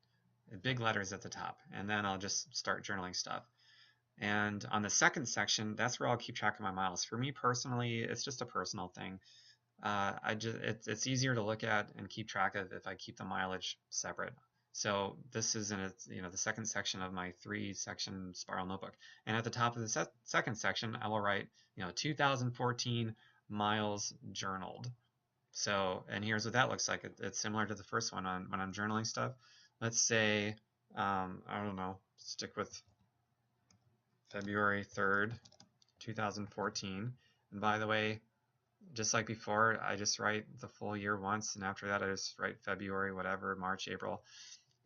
Speaker 1: in big letters at the top, and then I'll just start journaling stuff. And on the second section, that's where I'll keep track of my miles. For me personally, it's just a personal thing. It's easier to look at and keep track of if I keep the mileage separate. So this is in the second section of my 3-section spiral notebook. And at the top of the second section, I will write 2014 miles journaled. So, and here's what that looks like. It's similar to the first one when I'm journaling stuff. Let's say, I don't know, stick with February 3rd, 2014. And by the way, just like before, I just write the full year once, and after that I just write February, whatever, March, April,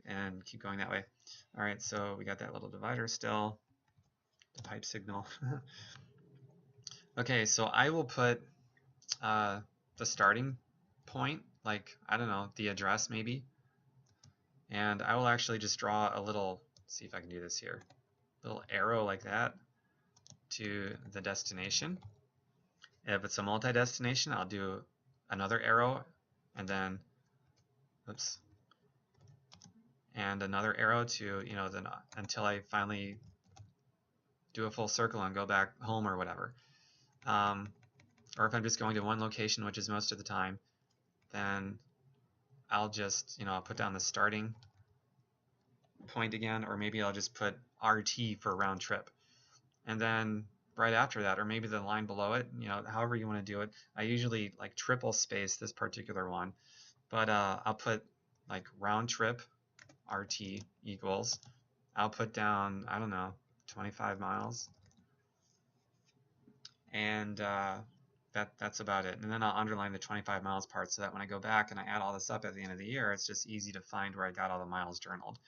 Speaker 1: and keep going that way. All right, so we got that little divider still, the pipe signal. Okay, so I will put the starting point, like, I don't know, the address maybe, and I will actually just draw a little, see if I can do this here, little arrow like that to the destination. If it's a multi-destination, I'll do another arrow, and then, oops, and another arrow to, then until I finally do a full circle and go back home or whatever. Or if I'm just going to one location, which is most of the time, then I'll just, I'll put down the starting point again, or maybe I'll just put RT for round trip. And then right after that, or maybe the line below it, however you want to do it. I usually like triple space this particular one, but I'll put like round trip RT equals, I'll put down, I don't know, 25 miles, and that's about it. And then I'll underline the 25 miles part, so that when I go back and I add all this up at the end of the year, it's just easy to find where I got all the miles journaled.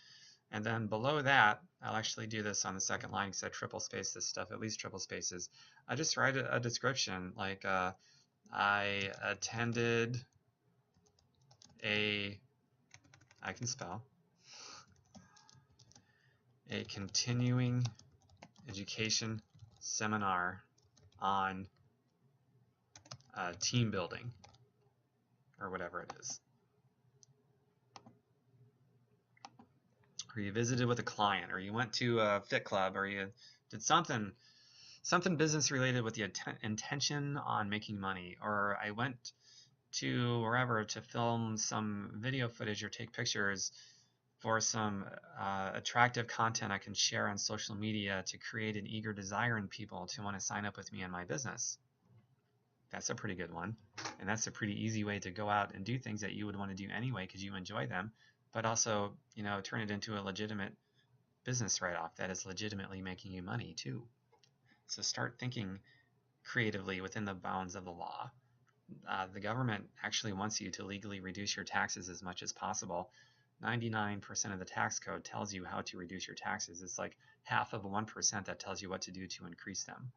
Speaker 1: And then below that, I'll actually do this on the second line because I triple space this stuff, at least triple spaces. I just write a description like I attended I can spell, a continuing education seminar on team building. or whatever it is. Or you visited with a client, or you went to a fit club, or you did something business related with the intention on making money, or I went to wherever to film some video footage or take pictures for some attractive content I can share on social media to create an eager desire in people to want to sign up with me in my business. That's a pretty good one. And that's a pretty easy way to go out and do things that you would want to do anyway because you enjoy them, but also, you know, turn it into a legitimate business write-off that is legitimately making you money too. So start thinking creatively within the bounds of the law. The government actually wants you to legally reduce your taxes as much as possible. 99% of the tax code tells you how to reduce your taxes. It's like half of 1% that tells you what to do to increase them.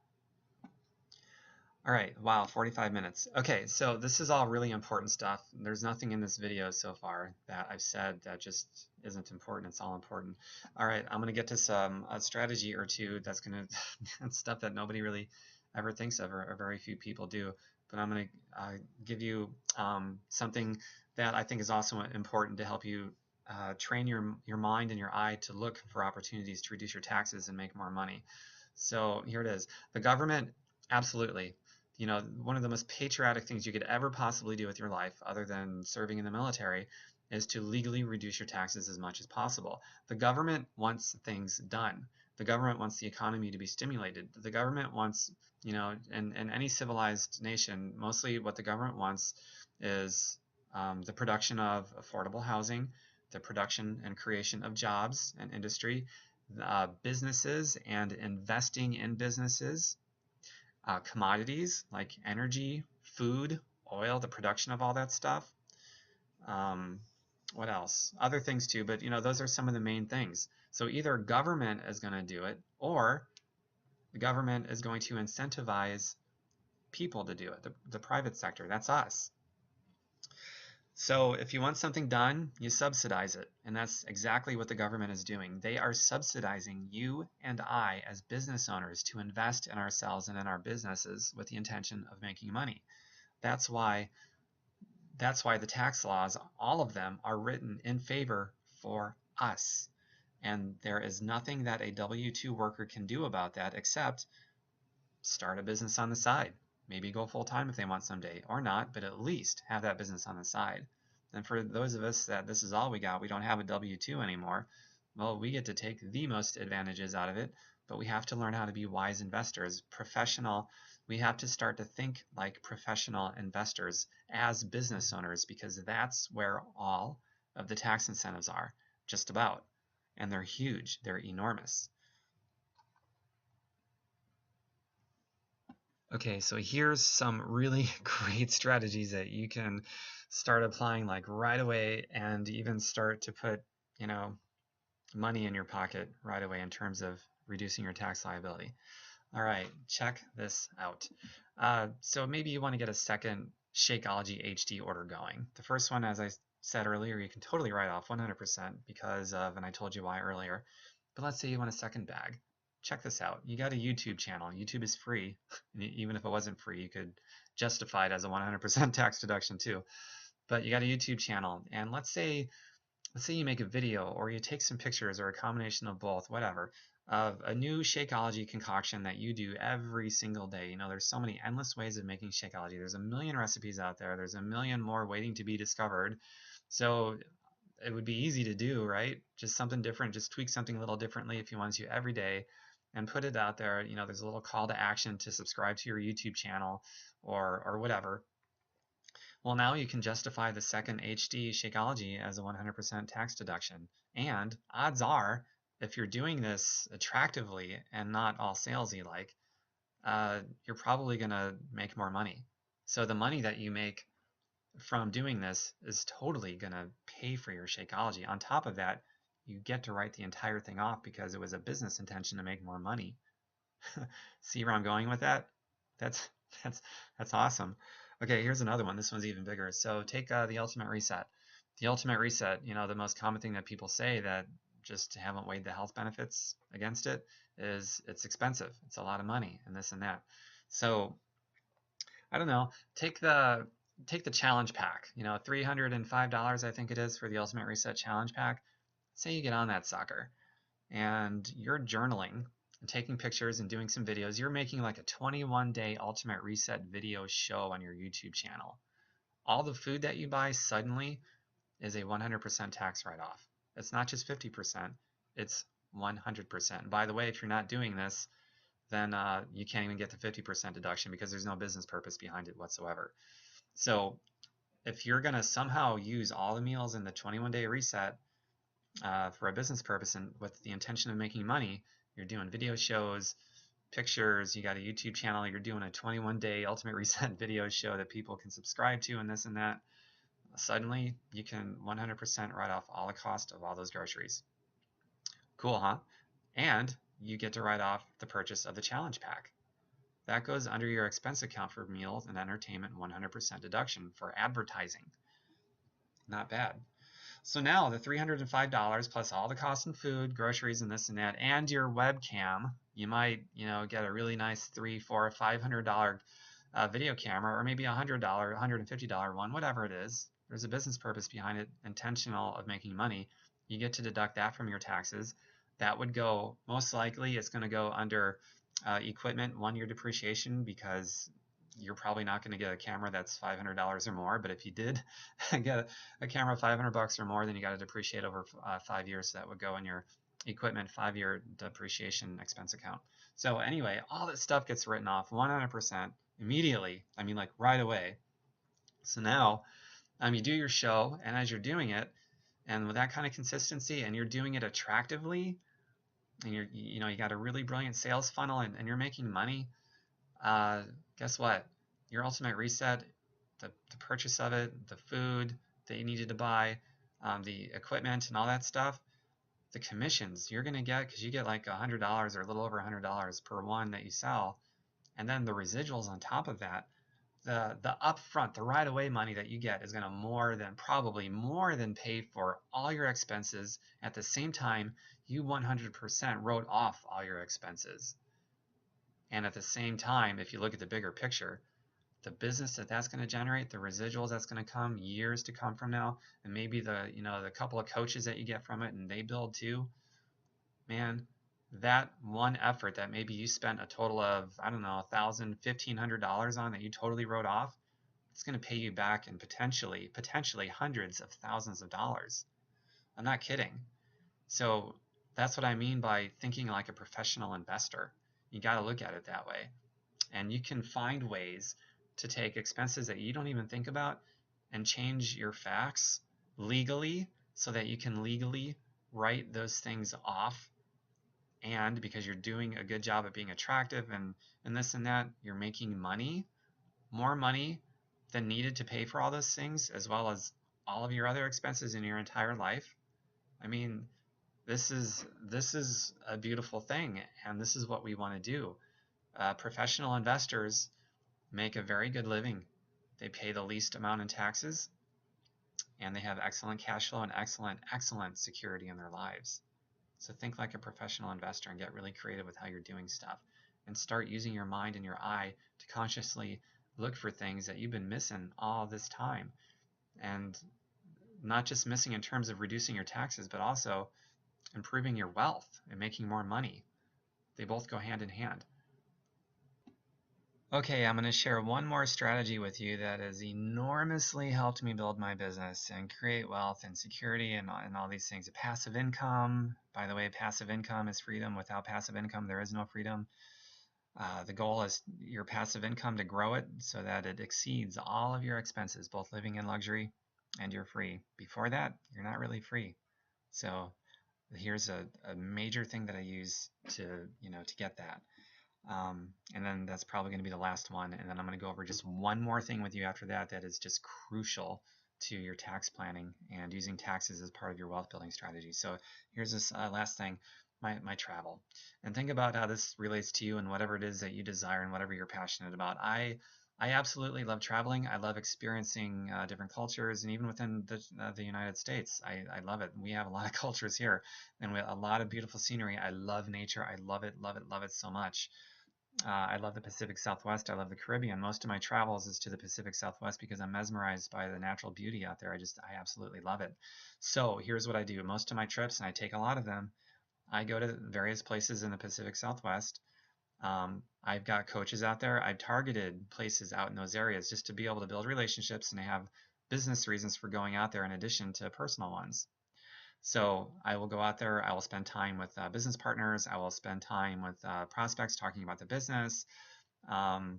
Speaker 1: All right, wow, 45 minutes. Okay, so this is all really important stuff. There's nothing in this video so far that I've said that just isn't important. It's all important. All right, I'm gonna get to some a strategy or two that's gonna that's stuff that nobody really ever thinks of or very few people do. But I'm gonna give you something that I think is also important to help you train your mind and your eye to look for opportunities to reduce your taxes and make more money. So here it is. The government, absolutely. You know, one of the most patriotic things you could ever possibly do with your life, other than serving in the military, is to legally reduce your taxes as much as possible. The government wants things done. The government wants the economy to be stimulated. The government wants, you know, in any civilized nation, mostly what the government wants is the production of affordable housing, the production and creation of jobs and industry, businesses and investing in businesses, commodities like energy, food, oil, the production of all that stuff. What else? Other things too, but you know, those are some of the main things. So either government is going to do it, or the government is going to incentivize people to do it, the private sector. That's us. So if you want something done, you subsidize it. And that's exactly what the government is doing. They are subsidizing you and I as business owners to invest in ourselves and in our businesses with the intention of making money. That's why the tax laws, all of them, are written in favor for us. And there is nothing that a W-2 worker can do about that except start a business on the side. Maybe go full-time if they want someday, or not, but at least have that business on the side. And for those of us that this is all we got, we don't have a W-2 anymore, well, we get to take the most advantages out of it, but we have to learn how to be wise investors, professional. We have to start to think like professional investors as business owners, because that's where all of the tax incentives are, just about. And they're huge, they're enormous. Okay, so here's some really great strategies that you can start applying like right away, and even start to put, you know, money in your pocket right away in terms of reducing your tax liability. All right, check this out. So maybe you want to get a second Shakeology HD order going. The first one, as I said earlier, you can totally write off 100% because of, and I told you why earlier, but let's say you want a second bag. Check this out. You got a YouTube channel. YouTube is free. Even if it wasn't free, you could justify it as a 100% tax deduction too. But you got a YouTube channel, and let's say you make a video, or you take some pictures, or a combination of both, whatever, of a new Shakeology concoction that you do every single day. You know, there's so many endless ways of making Shakeology. There's a million recipes out there. There's a million more waiting to be discovered. So it would be easy to do, right? Just something different. Just tweak something a little differently if you want to every day, and put it out there. You know, there's a little call to action to subscribe to your YouTube channel, or whatever. Well, now you can justify the second HD Shakeology as a 100% tax deduction. And odds are, if you're doing this attractively and not all salesy like, you're probably going to make more money. So the money that you make from doing this is totally going to pay for your Shakeology. On top of that, you get to write the entire thing off because it was a business intention to make more money. See where I'm going with that? That's awesome. Okay, here's another one. This one's even bigger. So take the ultimate reset. The ultimate reset, you know, the most common thing that people say that just haven't weighed the health benefits against it is it's expensive. It's a lot of money and this and that. So I don't know, take the take the challenge pack, $305 I think it is for the Ultimate Reset Challenge Pack. Say you get on that sucker and you're journaling and taking pictures and doing some videos. You're making like a 21-day Ultimate Reset video show on your YouTube channel. All the food that you buy suddenly is a 100% tax write-off. It's not just 50%, it's 100%. By the way, if you're not doing this, then you can't even get the 50% deduction because there's no business purpose behind it whatsoever. So if you're going to somehow use all the meals in the 21-day reset for a business purpose and with the intention of making money, you're doing video shows, pictures, you got a YouTube channel, you're doing a 21-day Ultimate Reset video show that people can subscribe to and this and that, suddenly you can 100% write off all the cost of all those groceries. Cool, huh? And you get to write off the purchase of the challenge pack. That goes under your expense account for meals and entertainment, 100% deduction for advertising. Not bad. So now the $305 plus all the cost in food, groceries, and this and that, and your webcam, you might, get a really nice $300, $400, $500 video camera, or maybe $100, $150 one, whatever it is. There's a business purpose behind it, intentional of making money. You get to deduct that from your taxes. That would go, most likely, it's going to go under equipment 1-year depreciation because you're probably not going to get a camera that's $500 or more. But if you did get a camera $500 or more, then you got to depreciate over 5 years. So that would go in your equipment 5-year depreciation expense account. So anyway, all that stuff gets written off 100% immediately. I mean, like right away. So now you do your show, and as you're doing it, and with that kind of consistency, and you're doing it attractively, and you got a really brilliant sales funnel, and you're making money, guess what? Your Ultimate Reset, the purchase of it, the food that you needed to buy, the equipment and all that stuff, the commissions you're going to get, because you get like $100 or a little over $100 per one that you sell, and then the residuals on top of that, the upfront, the right away money that you get is going to probably more than pay for all your expenses. At the same time, you 100% wrote off all your expenses. And at the same time, if you look at the bigger picture, the business that's going to generate, the residuals that's going to come years to come from now, and maybe the couple of coaches that you get from it and they build too, man, that one effort that maybe you spent a total of, I don't know, $1,000, $1,500 on that you totally wrote off, it's going to pay you back in potentially hundreds of thousands of dollars. I'm not kidding. So that's what I mean by thinking like a professional investor. You got to look at it that way. And you can find ways to take expenses that you don't even think about and change your facts legally so that you can legally write those things off. And because you're doing a good job of being attractive and this and that, you're making money, more money than needed to pay for all those things, as well as all of your other expenses in your entire life. I mean, this is a beautiful thing, and this is what we want to do. Professional investors make a very good living. They pay the least amount in taxes, and they have excellent cash flow and excellent security in their lives. So think like a professional investor and get really creative with how you're doing stuff, and start using your mind and your eye to consciously look for things that you've been missing all this time, and not just missing in terms of reducing your taxes, but also improving your wealth and making more money. They both go hand in hand. Okay, I'm going to share one more strategy with you that has enormously helped me build my business and create wealth and security and all these things. A passive income. By the way, passive income is freedom. Without passive income, there is no freedom. The goal is your passive income to grow it so that it exceeds all of your expenses, both living in luxury and you're free. Before that, you're not really free. So here's a major thing that I use to get that. And then that's probably going to be the last one, and then I'm going to go over just one more thing with you after that is just crucial to your tax planning and using taxes as part of your wealth building strategy. So here's this last thing, my travel. And think about how this relates to you and whatever it is that you desire and whatever you're passionate about. I absolutely love traveling. I love experiencing different cultures, and even within the United States, I love it. We have a lot of cultures here, and we have a lot of beautiful scenery. I love nature. I love it so much. I love the Pacific Southwest. I love the Caribbean. Most of my travels is to the Pacific Southwest because I'm mesmerized by the natural beauty out there. I absolutely love it. So here's what I do. Most of my trips, and I take a lot of them, I go to various places in the Pacific Southwest. I've got coaches out there. I've targeted places out in those areas just to be able to build relationships, and I have business reasons for going out there in addition to personal ones. So I will go out there. I will spend time with business partners. I will spend time with prospects talking about the business. Um,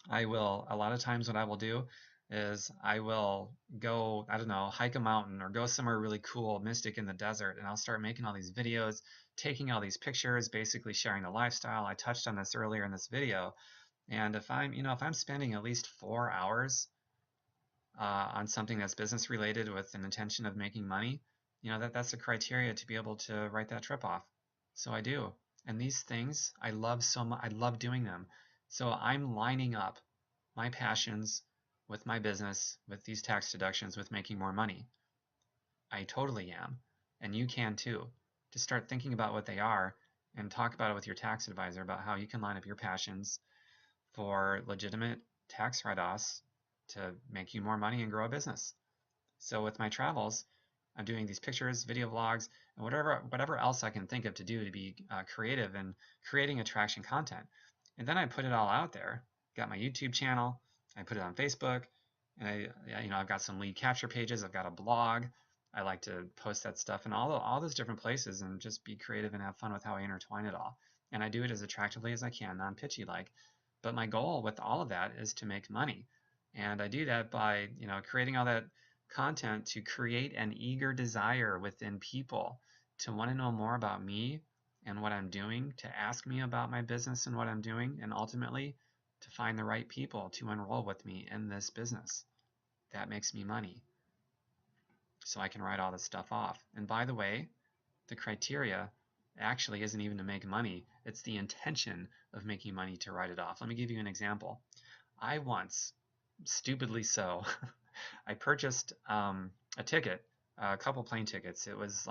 Speaker 1: I will, a lot of times what I will do is I will go, I don't know, hike a mountain or go somewhere really cool, mystic in the desert, and I'll start making all these videos, taking all these pictures, basically sharing the lifestyle. I touched on this earlier in this video. And if I'm spending at least 4 hours on something that's business related with an intention of making money, that's a criteria to be able to write that trip off. So I do. And these things I love so much. I love doing them. So I'm lining up my passions with my business, with these tax deductions, with making more money. I totally am. And you can too. Just start thinking about what they are and talk about it with your tax advisor about how you can line up your passions for legitimate tax write-offs to make you more money and grow a business. So with my travels, I'm doing these pictures, video vlogs, and whatever else I can think of to do to be creative and creating attraction content. And then I put it all out there. Got my YouTube channel. I put it on Facebook, and I've got some lead capture pages. I've got a blog. I like to post that stuff in all those different places and just be creative and have fun with how I intertwine it all. And I do it as attractively as I can, non-pitchy like. But my goal with all of that is to make money. And I do that by, creating all that content to create an eager desire within people to want to know more about me and what I'm doing, to ask me about my business and what I'm doing, and ultimately to find the right people to enroll with me in this business. That makes me money. So I can write all this stuff off. And by the way, the criteria actually isn't even to make money. It's the intention of making money to write it off. Let me give you an example. I once, stupidly so, I purchased a ticket, a couple plane tickets. It was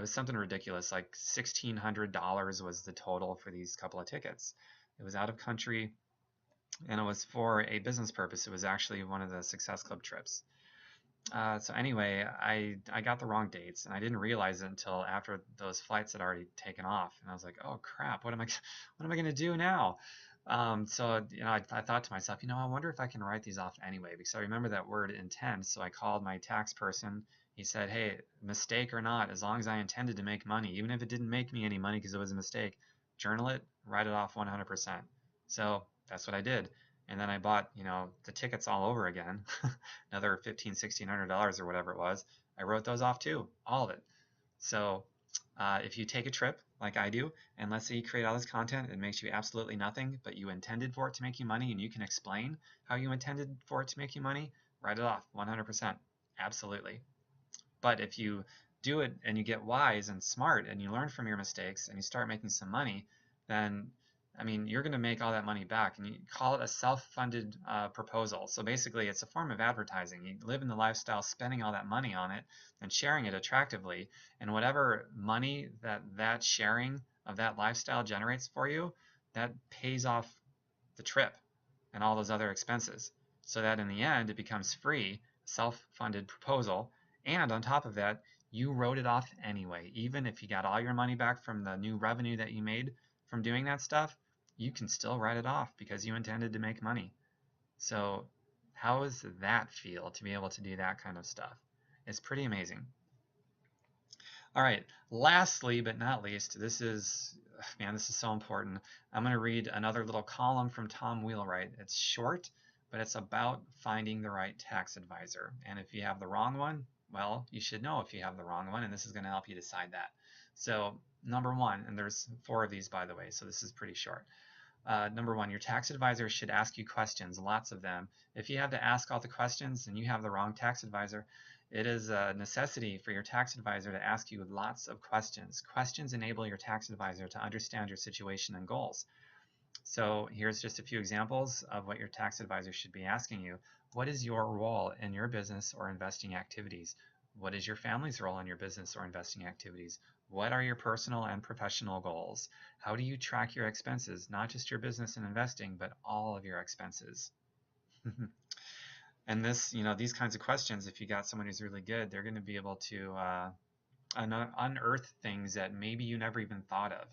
Speaker 1: something ridiculous, like $1,600 was the total for these couple of tickets. It was out of country, and it was for a business purpose. It was actually one of the Success Club trips. So anyway, I got the wrong dates, and I didn't realize it until after those flights had already taken off, and I was like, oh crap, what am I going to do now? So I thought to myself, I wonder if I can write these off anyway, because I remember that word intent. So I called my tax person. He said, hey, mistake or not, as long as I intended to make money, even if it didn't make me any money because it was a mistake, journal it, write it off 100%. So that's what I did. And then I bought, the tickets all over again, another $1,500, $1,600 or whatever it was. I wrote those off too, all of it. So if you take a trip like I do, and let's say you create all this content, it makes you absolutely nothing, but you intended for it to make you money, and you can explain how you intended for it to make you money, write it off 100%. Absolutely. But if you do it and you get wise and smart and you learn from your mistakes and you start making some money, then you're going to make all that money back, and you call it a self-funded proposal. So basically, it's a form of advertising. You live in the lifestyle, spending all that money on it and sharing it attractively, and whatever money that sharing of that lifestyle generates for you, that pays off the trip and all those other expenses. So that in the end, it becomes free, self-funded proposal, and on top of that, you wrote it off anyway. Even if you got all your money back from the new revenue that you made from doing that stuff, you can still write it off because you intended to make money. So how does that feel to be able to do that kind of stuff? It's pretty amazing. All right, lastly but not least, this is so important. I'm going to read another little column from Tom Wheelwright. It's short, but it's about finding the right tax advisor. And if you have the wrong one, well, you should know if you have the wrong one, and this is going to help you decide that. So number one, and there's 4 of these, by the way, so this is pretty short. Number one, your tax advisor should ask you questions, lots of them. If you have to ask all the questions and you have the wrong tax advisor, it is a necessity for your tax advisor to ask you lots of questions. Questions enable your tax advisor to understand your situation and goals. So here's just a few examples of what your tax advisor should be asking you. What is your role in your business or investing activities? What is your family's role in your business or investing activities? What are your personal and professional goals? How do you track your expenses, not just your business and investing, but all of your expenses? And this, these kinds of questions, if you got someone who's really good, they're going to be able to unearth things that maybe you never even thought of.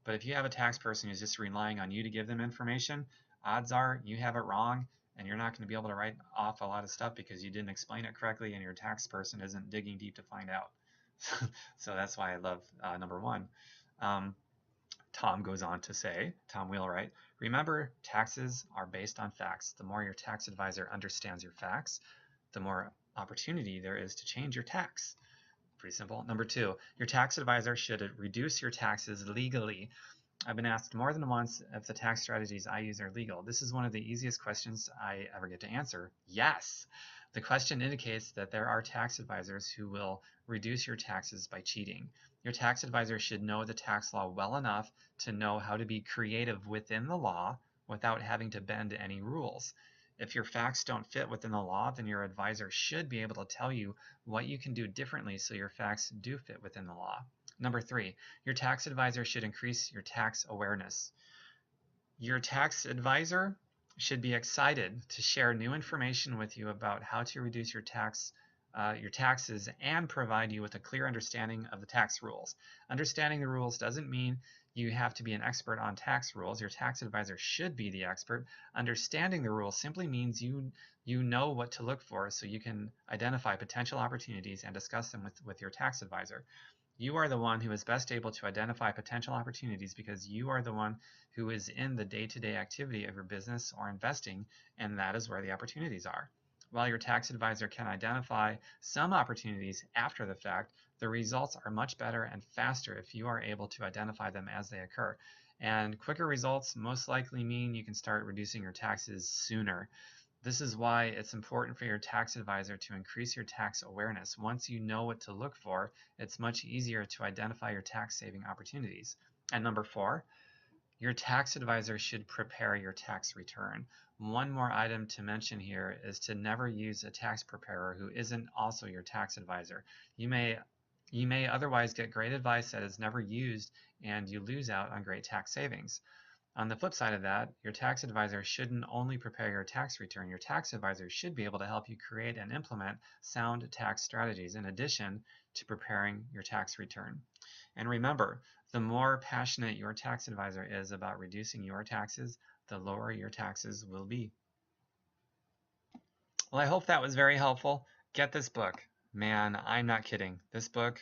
Speaker 1: But if you have a tax person who's just relying on you to give them information, odds are you have it wrong and you're not going to be able to write off a lot of stuff because you didn't explain it correctly and your tax person isn't digging deep to find out. So that's why I love number one. Tom goes on to say, Tom Wheelwright, remember, taxes are based on facts. The more your tax advisor understands your facts, the more opportunity there is to change your tax. Pretty simple. Number two, your tax advisor should reduce your taxes legally. I've been asked more than once if the tax strategies I use are legal. This is one of the easiest questions I ever get to answer. Yes. The question indicates that there are tax advisors who will reduce your taxes by cheating. Your tax advisor should know the tax law well enough to know how to be creative within the law without having to bend any rules. If your facts don't fit within the law, then your advisor should be able to tell you what you can do differently so your facts do fit within the law. Number three, your tax advisor should increase your tax awareness. Your tax advisor should be excited to share new information with you about how to reduce your taxes and provide you with a clear understanding of the tax rules. Understanding the rules doesn't mean you have to be an expert on tax rules. Your tax advisor should be the expert. Understanding the rules simply means you know what to look for so you can identify potential opportunities and discuss them with your tax advisor. You are the one who is best able to identify potential opportunities because you are the one who is in the day-to-day activity of your business or investing, and that is where the opportunities are. While your tax advisor can identify some opportunities after the fact, the results are much better and faster if you are able to identify them as they occur. And quicker results most likely mean you can start reducing your taxes sooner. This is why it's important for your tax advisor to increase your tax awareness. Once you know what to look for, it's much easier to identify your tax saving opportunities. And number four, your tax advisor should prepare your tax return. One more item to mention here is to never use a tax preparer who isn't also your tax advisor. You may otherwise get great advice that is never used and you lose out on great tax savings. On the flip side of that, your tax advisor shouldn't only prepare your tax return. Your tax advisor should be able to help you create and implement sound tax strategies in addition to preparing your tax return. And remember, the more passionate your tax advisor is about reducing your taxes, the lower your taxes will be. Well, I hope that was very helpful. Get this book. Man, I'm not kidding. This book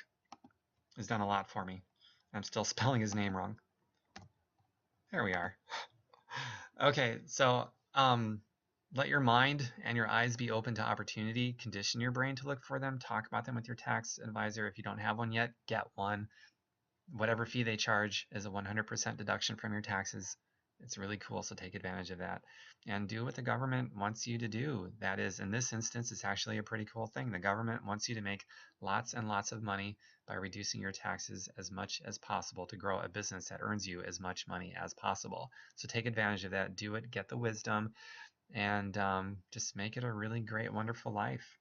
Speaker 1: has done a lot for me. I'm still spelling his name wrong. There we are. Okay, so let your mind and your eyes be open to opportunity. Condition your brain to look for them. Talk about them with your tax advisor. If you don't have one yet, get one. Whatever fee they charge is a 100% deduction from your taxes. It's really cool, so take advantage of that. And do what the government wants you to do. That is, in this instance, it's actually a pretty cool thing. The government wants you to make lots and lots of money by reducing your taxes as much as possible to grow a business that earns you as much money as possible. So take advantage of that. Do it, get the wisdom, and just make it a really great, wonderful life.